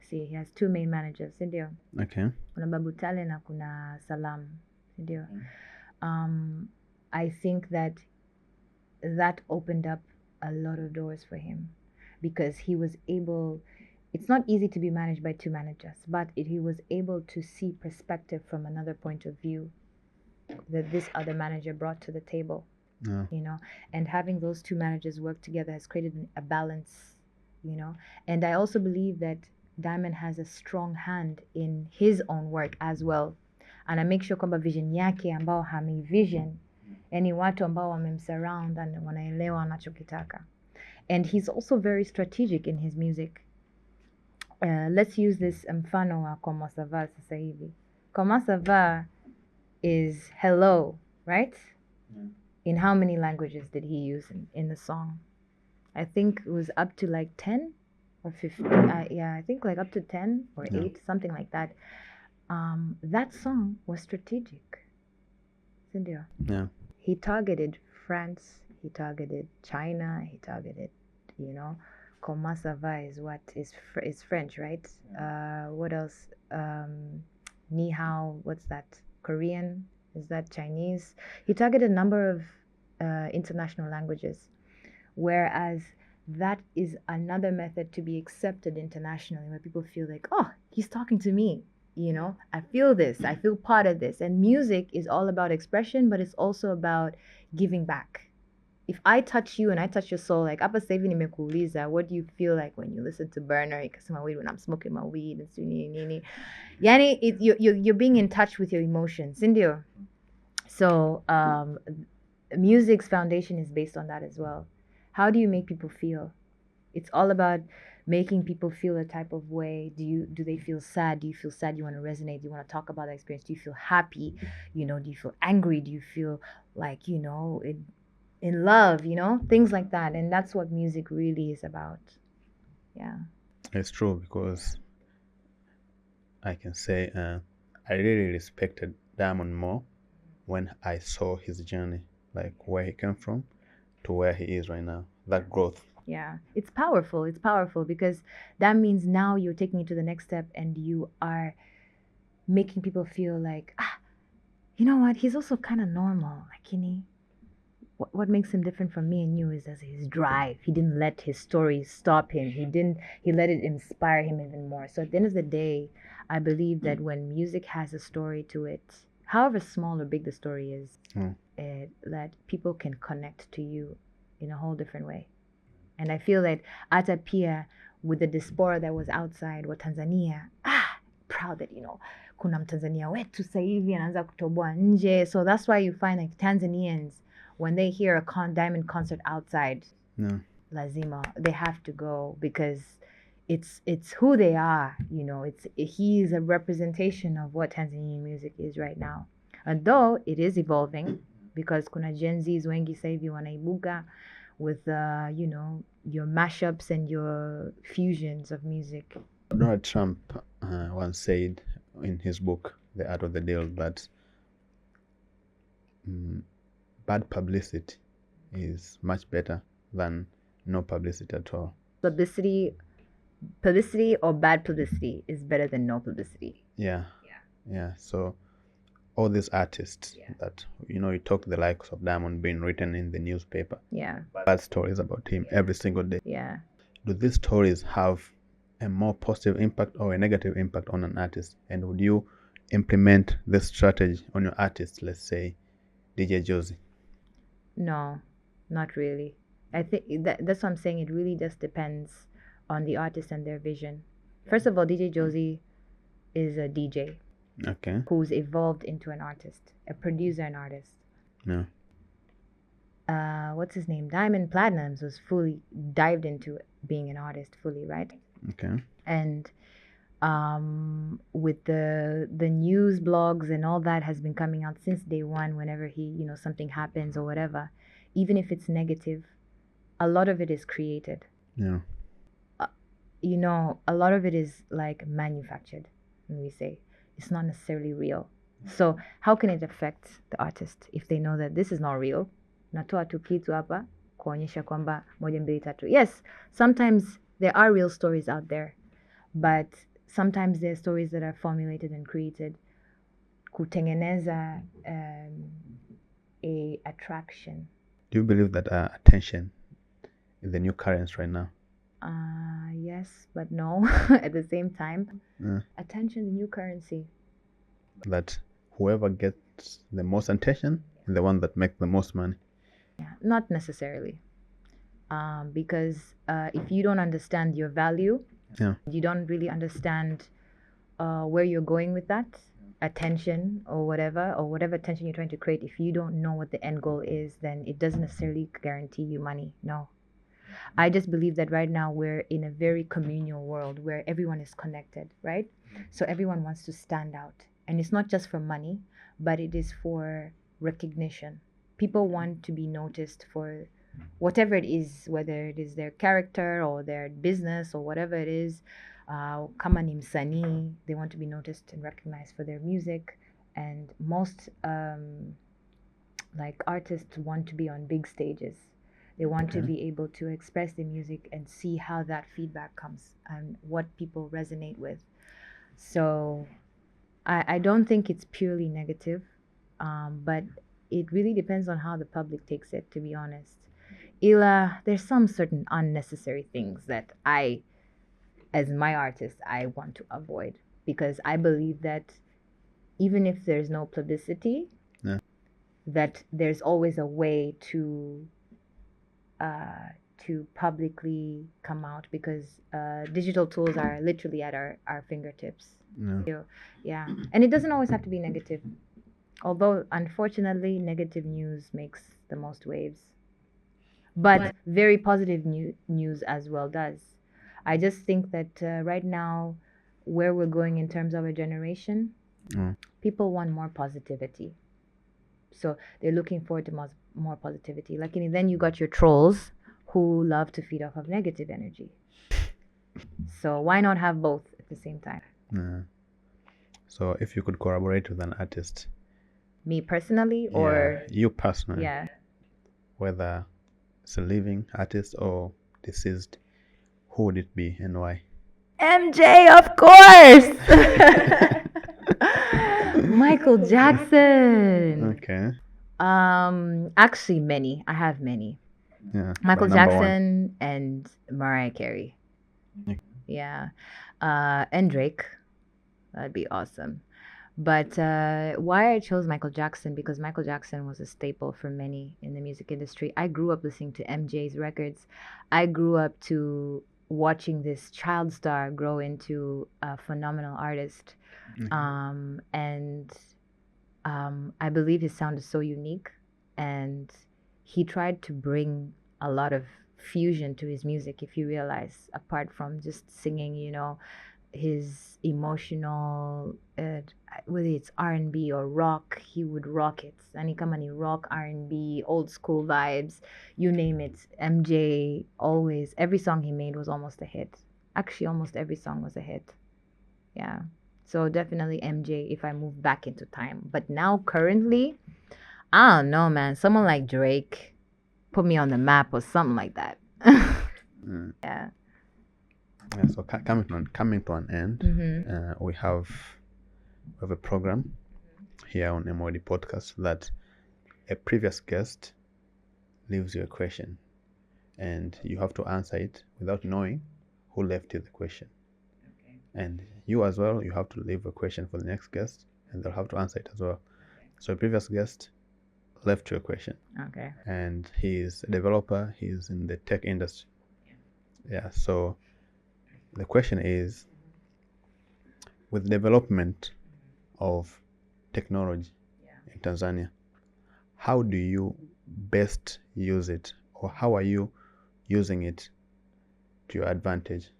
Speaker 1: see, he has two main managers, sindio?
Speaker 2: Okay.
Speaker 1: Kuna Babu Tale na kuna Salam, sindio? I think that opened up a lot of doors for him, because he was able, it's not easy to be managed by two managers, but he was able to see perspective from another point of view that this other manager brought to the table. You know, and having those two managers work together has created a balance, you know. And I also believe that Diamond has a strong hand in his own work as well, and I make sure kwamba vision yake ambao vision, yani watu ambao wamemsurround and wanaelewa anachokitaka. And he's also very strategic in his music. Let's use this mfano wa Comment ça va sasa hivi. Comment ça va is hello, right? In how many languages did he use in the song? I think it was up to like 10 or 15. I think like up to 10 or 8, something like that. That song was strategic. Cindy. He targeted France, he targeted China, he targeted, you know, Comment ça va is what is French, right? What else? Ni hao, what's that? Korean? Is that Chinese? He targeted a number of international languages, whereas that is another method to be accepted internationally, where people feel like, oh, he's talking to me, you know, I feel this, I feel part of this. And music is all about expression, but it's also about giving back. If I touch you and I touch your soul, like hapa sasa hivi nimekuuliza, what do you feel like when you listen to Burner? Ikasema weed, when I'm smoking my weed and nini. Yani, you're being in touch with your emotions, sindio? So music's foundation is based on that as well. How do you make people feel? It's all about making people feel a type of way. Do they feel sad? Do you feel sad? Do you want to resonate? Do you want to talk about that experience? Do you feel happy? You know, do you feel angry? Do you feel like, you know, in love, you know, things like that. And that's what music really is about. Yeah.
Speaker 2: It's true, because I can say I really respected Diamond more when I saw his journey, like where he came from to where he is right now, that growth.
Speaker 1: Yeah, it's powerful. It's powerful because that means now you're taking it to the next step and you are making people feel like, you know what, he's also kind of normal. Like, you know, what makes him different from me and you is his drive. He didn't let his story stop him. He let it inspire him even more. So at the end of the day, I believe that when music has a story to it, however small or big the story is, that people can connect to you in a whole different way. And I feel that Ata Pia, with the diaspora that was outside wa Tanzania, proud that, you know, kuna Mtanzania wetu sasa hivi anaanza kutoboa nje. So that's why you find like Tanzanians, when they hear a Diamond concert outside, lazima, they have to go, because it's who they are, you know. He is a representation of what Tanzanian music is right now. And though it is evolving, because kuna Gen Zs wengi sasa hivi wanaibuka with you know, your mashups and your fusions of music.
Speaker 2: Donald Trump once said in his book, The Art of the Deal, that bad publicity is much better than no publicity at all.
Speaker 1: Publicity publicity or bad publicity is better than no publicity.
Speaker 2: Yeah. So all these artists that you talk the likes of Diamond being written in the newspaper, bad stories about him every single day. Do these stories have a more positive impact or a negative impact on an artist? And would you implement this strategy on your artist, let's say DJ Joozey?
Speaker 1: No, not really. I think that's what I'm saying. It really just depends on the artist and their vision. First of all, DJ Joozey is a DJ.
Speaker 2: Okay.
Speaker 1: Who's evolved into an artist, a producer and artist.
Speaker 2: Yeah.
Speaker 1: What's his name? Diamond Platnumz was fully dived into being an artist fully, right?
Speaker 2: Okay.
Speaker 1: And with the news blogs and all that has been coming out since day one. Whenever something happens or whatever, even if it's negative, a lot of it is created.
Speaker 2: Yeah.
Speaker 1: A lot of it is like manufactured. When we say it's not necessarily real. So how can it affect the artist if they know that this is not real? Natoa tu kitu hapa kuonyesha kwamba moja mbili tatu. Yes, sometimes there are real stories out there, but sometimes there are stories that are formulated and created kutengeneza a attraction.
Speaker 2: Do you believe that attention is the new currency right now?
Speaker 1: Yes, but no. At the same time, attention, the new currency.
Speaker 2: That whoever gets the most attention is the one that makes the most money.
Speaker 1: Yeah, not necessarily. Because if you don't understand your value, you don't really understand where you're going with that attention or whatever attention you're trying to create. If you don't know what the end goal is, then it doesn't necessarily guarantee you money. No. I just believe that right now we're in a very communal world where everyone is connected, right? So everyone wants to stand out. And it's not just for money, but it is for recognition. People want to be noticed for whatever it is, whether it is their character or their business or whatever it is. Kama ni msanii, they want to be noticed and recognized for their music. And most artists want to be on big stages. They want to be able to express their music and see how that feedback comes and what people resonate with. So I don't think it's purely negative, but it really depends on how the public takes it, to be honest. There's some certain unnecessary things that I, as my artist, I want to avoid, because I believe that even if there's no publicity, that there's always a way to publicly come out, because digital tools are literally at our fingertips. Yeah. And it doesn't always have to be negative, although unfortunately negative news makes the most waves, but very positive news as well does. I just think that right now, where we're going in terms of a generation, people want more positivity. So they're looking forward to more positivity. Like, and then you got your trolls who love to feed off of negative energy. So why not have both at the same time?
Speaker 2: So if you could collaborate with an artist,
Speaker 1: me personally, or
Speaker 2: you personally, whether it's a living artist or deceased, who would it be and why?
Speaker 1: MJ, of course. Michael Jackson.
Speaker 2: Okay.
Speaker 1: Actually, many. I have many.
Speaker 2: Yeah.
Speaker 1: Michael Jackson and Mariah Carey. Okay. Yeah. And Drake. That'd be awesome. But why I chose Michael Jackson, because Michael Jackson was a staple for many in the music industry. I grew up listening to MJ's records. I grew up to watching this child star grow into a phenomenal artist. And I believe his sound is so unique, and he tried to bring a lot of fusion to his music. If you realize, apart from just singing, his emotional, whether it's R&B or rock, he would rock it. Ani kama ni rock, R&B, old school vibes, you name it. MJ, always, every song he made was almost a hit. Actually, almost every song was a hit. Yeah. So definitely MJ if I move back into time. But now, currently, I don't know, man. Someone like Drake, put me on the map or something like that. Yeah.
Speaker 2: Yeah, so coming to an end, we have a program here on MOD podcast that a previous guest leaves you a question and you have to answer it without knowing who left you the question. Okay. And you as well, you have to leave a question for the next guest and they'll have to answer it as well. Okay. So a previous guest left you a question.
Speaker 1: Okay.
Speaker 2: And he's a developer, he's in the tech industry. Yeah, so the question is, with development of technology in Tanzania, how do you best use it, or how are you using it to your advantage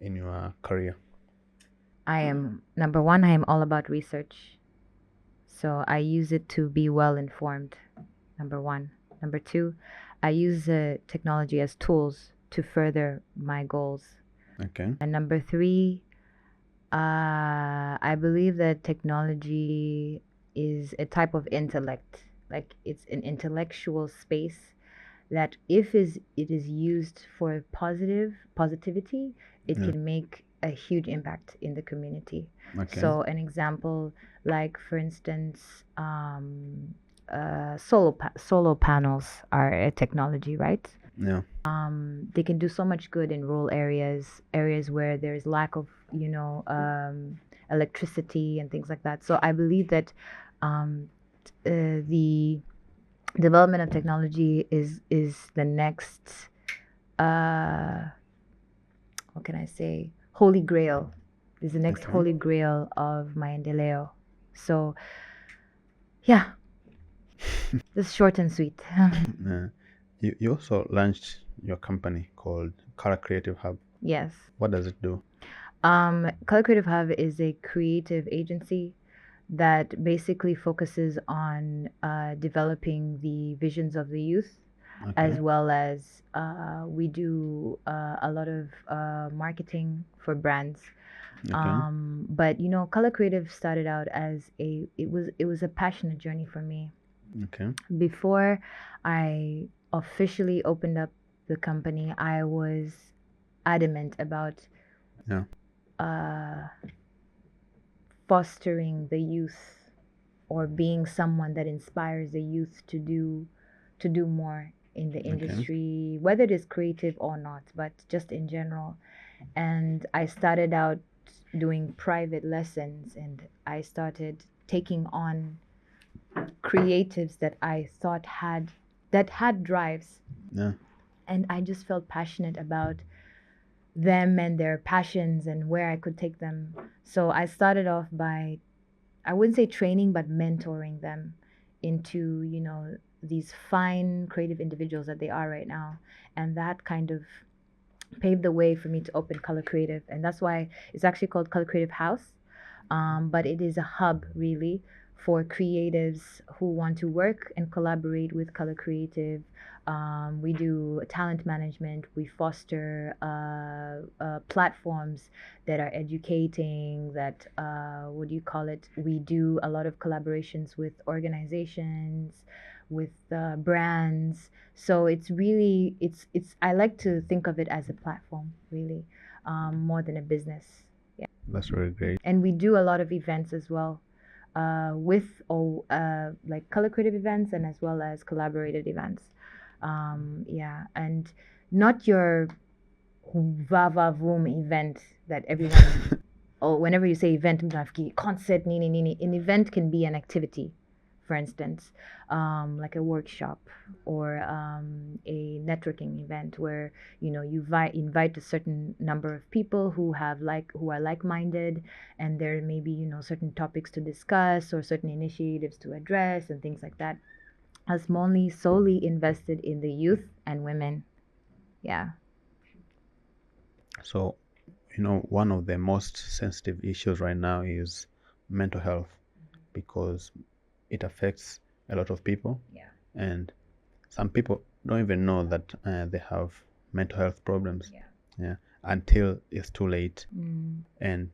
Speaker 2: in your career?
Speaker 1: Number one, I am all about research. So I use it to be well informed, number one. Number two, I use technology as tools to further my goals.
Speaker 2: Okay.
Speaker 1: And number three, I believe that technology is a type of intellect. Like, it's an intellectual space that if it is used for positivity, it can make a huge impact in the community. Okay. So an example, like for instance, solar panels are a technology, right?
Speaker 2: Yeah.
Speaker 1: They can do so much good in rural areas where there's lack of, electricity and things like that. So I believe that the development of technology is the next, what can I say, holy grail. Is the next holy grail of maendeleo. So, yeah, just short and sweet.
Speaker 2: You also launched your company called Klaire Creative Hub.
Speaker 1: Yes.
Speaker 2: What does it do?
Speaker 1: Klaire Creative Hub is a creative agency that basically focuses on developing the visions of the youth, as well as we do a lot of marketing for brands. But Klaire Creative started out as it was a passionate journey for me. Before I officially opened up the company, I was adamant about fostering the youth, or being someone that inspires the youth to do more in the industry, whether it is creative or not, but just in general. And I started out doing private lessons, and I started taking on creatives that I thought had drives.
Speaker 2: Yeah.
Speaker 1: And I just felt passionate about them and their passions and where I could take them. So I started off by, I wouldn't say training, but mentoring them into, these fine creative individuals that they are right now. And that kind of paved the way for me to open Klaire Creative. And that's why it's actually called Klaire Creative House. But it is a hub, really, for creatives who want to work and collaborate with Klaire Creative. We do talent management. We foster platforms that are educating, that, what do you call it? We do a lot of collaborations with organizations, with brands. So it's really, I like to think of it as a platform, really, more than a business. Yeah.
Speaker 2: That's really great.
Speaker 1: And we do a lot of events as well, like Klaire Creative events, and as well as collaborated events. Yeah, and not your vava voom event that everyone, or whenever you say event, concert, nini. An event can be an activity, for instance, like a workshop, or a networking event where you invite a certain number of people who are like-minded, and there may be certain topics to discuss, or certain initiatives to address, and things like that. As solely invested in the youth and women. Yeah.
Speaker 2: So, one of the most sensitive issues right now is mental health, because it affects a lot of people.
Speaker 1: Yeah.
Speaker 2: And some people don't even know that they have mental health problems. Yeah. Until it's too late. And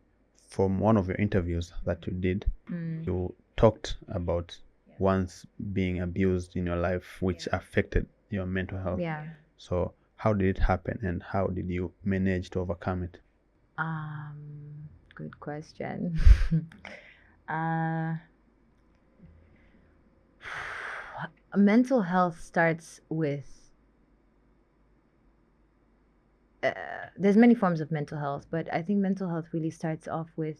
Speaker 2: from one of your interviews that you did, you talked about once being abused in your life, which affected your mental health.
Speaker 1: Yeah.
Speaker 2: So How did it happen, and how did you manage to overcome it?
Speaker 1: Good question. uh, Mental health starts with there's many forms of mental health, but I think mental health really starts off with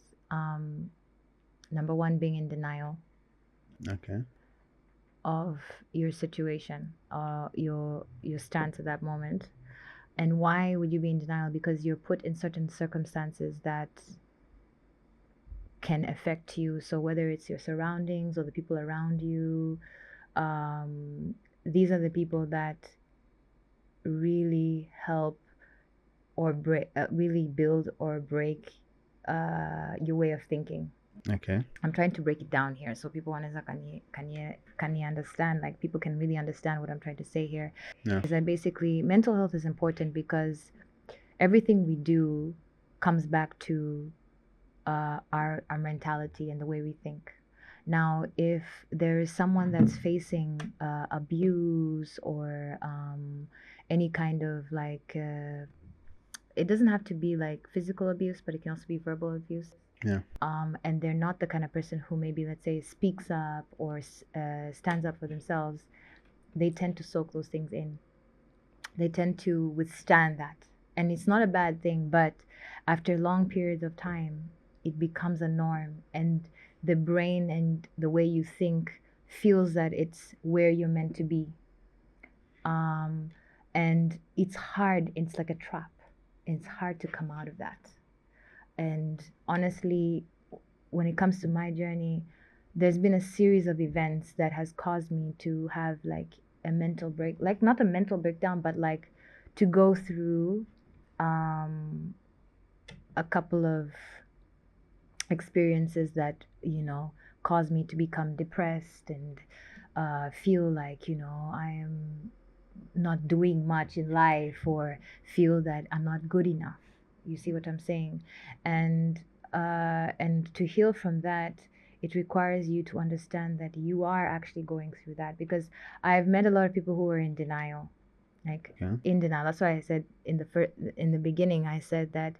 Speaker 1: number one, being in denial
Speaker 2: Okay.
Speaker 1: of your situation, your stance at that moment. And why would you be in denial? Because you're put in certain circumstances that can affect you. So whether it's your surroundings or the people around you, these are the people that really help or break, really build or break your way of thinking.
Speaker 2: Okay.
Speaker 1: I'm trying to break it down here so people can you understand, like people can really understand what I'm trying to say here.
Speaker 2: Yeah.
Speaker 1: Is that basically mental health is important because everything we do comes back to our mentality and the way we think. Now, if there is someone that's facing abuse or any kind of like, it doesn't have to be like physical abuse, but it can also be verbal abuse.
Speaker 2: Yeah.
Speaker 1: And they're not the kind of person who maybe, let's say, speaks up or stands up for themselves, they tend to soak those things in. They tend to withstand that. And it's not a bad thing, but after long periods of time, it becomes a norm. And the brain and the way you think feels that it's where you're meant to be. And it's hard, it's like a trap. It's hard to come out of that. And honestly, when it comes to my journey, there's been a series of events that has caused me to have like a mental break, like not a mental breakdown, but like to go through a couple of experiences that, you know, caused me to become depressed and feel like, you know, I am not doing much in life or feel that I'm not good enough. You see what I'm saying? And to heal from that, it requires you to understand that you are actually going through that, because I've met a lot of people who are in denial, like in denial. That's why I said in the beginning, I said that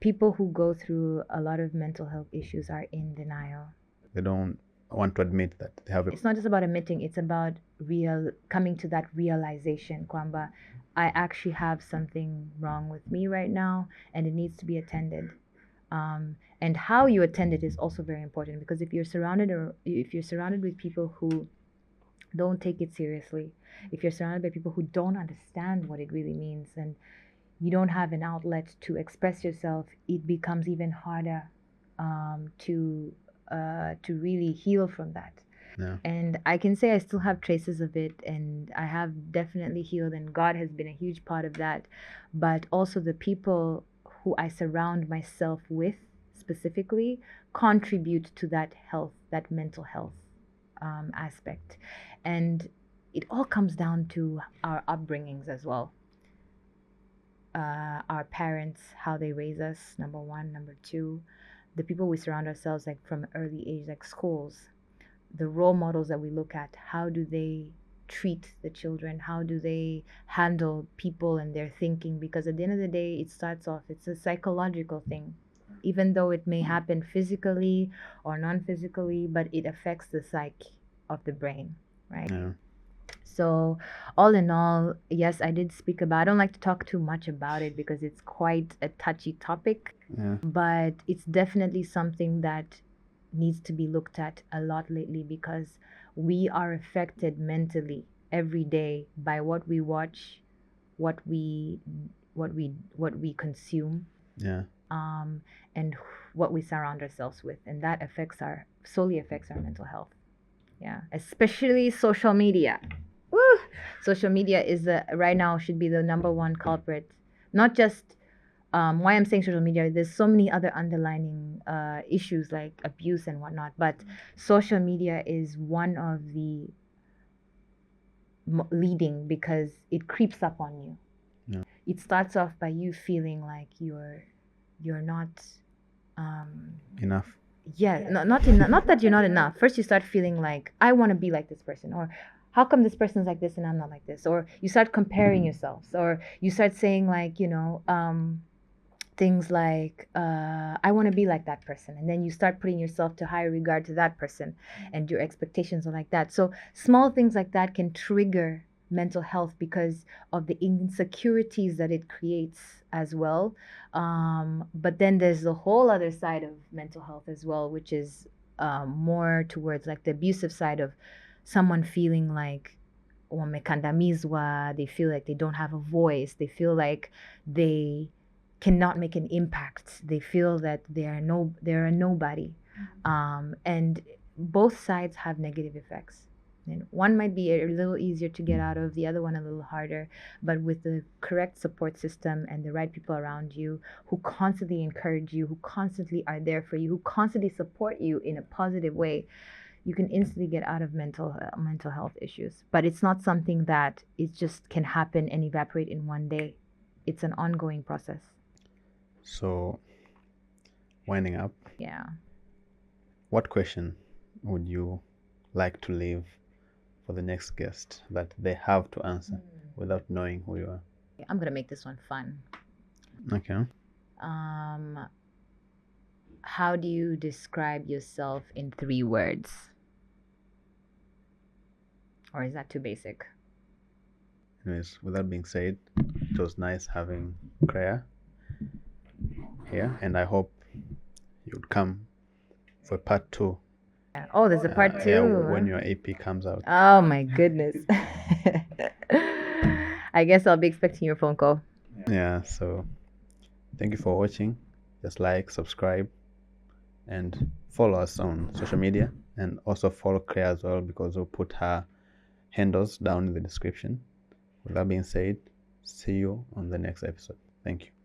Speaker 1: people who go through a lot of mental health issues are in denial.
Speaker 2: They don't want to admit that they have
Speaker 1: It's not just about admitting, it's about coming to that realization kwamba I actually have something wrong with me right now and it needs to be attended. And how you attend it is also very important, because if you're surrounded with people who don't take it seriously, if you're surrounded by people who don't understand what it really means, and you don't have an outlet to express yourself, it becomes even harder to really heal from that.
Speaker 2: Yeah.
Speaker 1: And I can say I still have traces of it, and I have definitely healed, and God has been a huge part of that. But also the people who I surround myself with specifically contribute to that health, that mental health aspect. And it all comes down to our upbringings as well. Our parents, how they raise us, number one. Number two, the people we surround ourselves, like from early age, like schools, the role models that we look at, how do they treat the children, how do they handle people and their thinking? Because at the end of the day, it starts off, it's a psychological thing, even though it may happen physically or non-physically, but it affects the psyche of the brain, right?
Speaker 2: Yeah.
Speaker 1: So all in all, yes, I did speak about, I don't like to talk too much about it because it's quite a touchy topic.
Speaker 2: Yeah.
Speaker 1: But it's definitely something that needs to be looked at a lot lately, because we are affected mentally every day by what we watch, what we consume,
Speaker 2: Yeah.
Speaker 1: and what we surround ourselves with, and that solely affects our mental health. Yeah, especially social media. Woo! Social media is right now should be the number one culprit. Not just why I'm saying social media, there's so many other underlining issues like abuse and whatnot, but social media is one of the leading, because it creeps up on you.
Speaker 2: Yeah.
Speaker 1: It starts off by you feeling like you're not
Speaker 2: Enough.
Speaker 1: yeah, not that you're not enough. First you start feeling like I want to be like this person, or how come this person's like this and I'm not like this? Or you start comparing yourselves, or you start saying like, things like, I want to be like that person. And then you start putting yourself to higher regard to that person, and your expectations are like that. So small things like that can trigger mental health because of the insecurities that it creates as well. But then there's the whole other side of mental health as well, which is more towards like the abusive side of someone feeling like wamekandamizwa, they feel like they don't have a voice, they feel like they cannot make an impact, they feel that they're a nobody. And both sides have negative effects, and one might be a little easier to get out of, the other one a little harder. But with the correct support system and the right people around you who constantly encourage you, who constantly are there for you, who constantly support you in a positive way, you can instantly get out of mental health issues. But it's not something that it just can happen and evaporate in one day. It's an ongoing process.
Speaker 2: So, winding up.
Speaker 1: Yeah.
Speaker 2: What question would you like to leave for the next guest that they have to answer without knowing who you are?
Speaker 1: I'm gonna make this one fun.
Speaker 2: Okay.
Speaker 1: How do you describe yourself in 3 words? Or is that too basic?
Speaker 2: Anyways, with that being said, it was nice having Klaire here, and I hope you'd come for part 2.
Speaker 1: Oh, there's a part 2.
Speaker 2: Yeah, when your EP comes out.
Speaker 1: Oh my goodness. I guess I'll be expecting your phone call.
Speaker 2: Yeah, so thank you for watching. Just like, subscribe, and follow us on social media, and also follow Klaire as well, because we'll put her handles down in the description. With that being said, see you on the next episode. Thank you.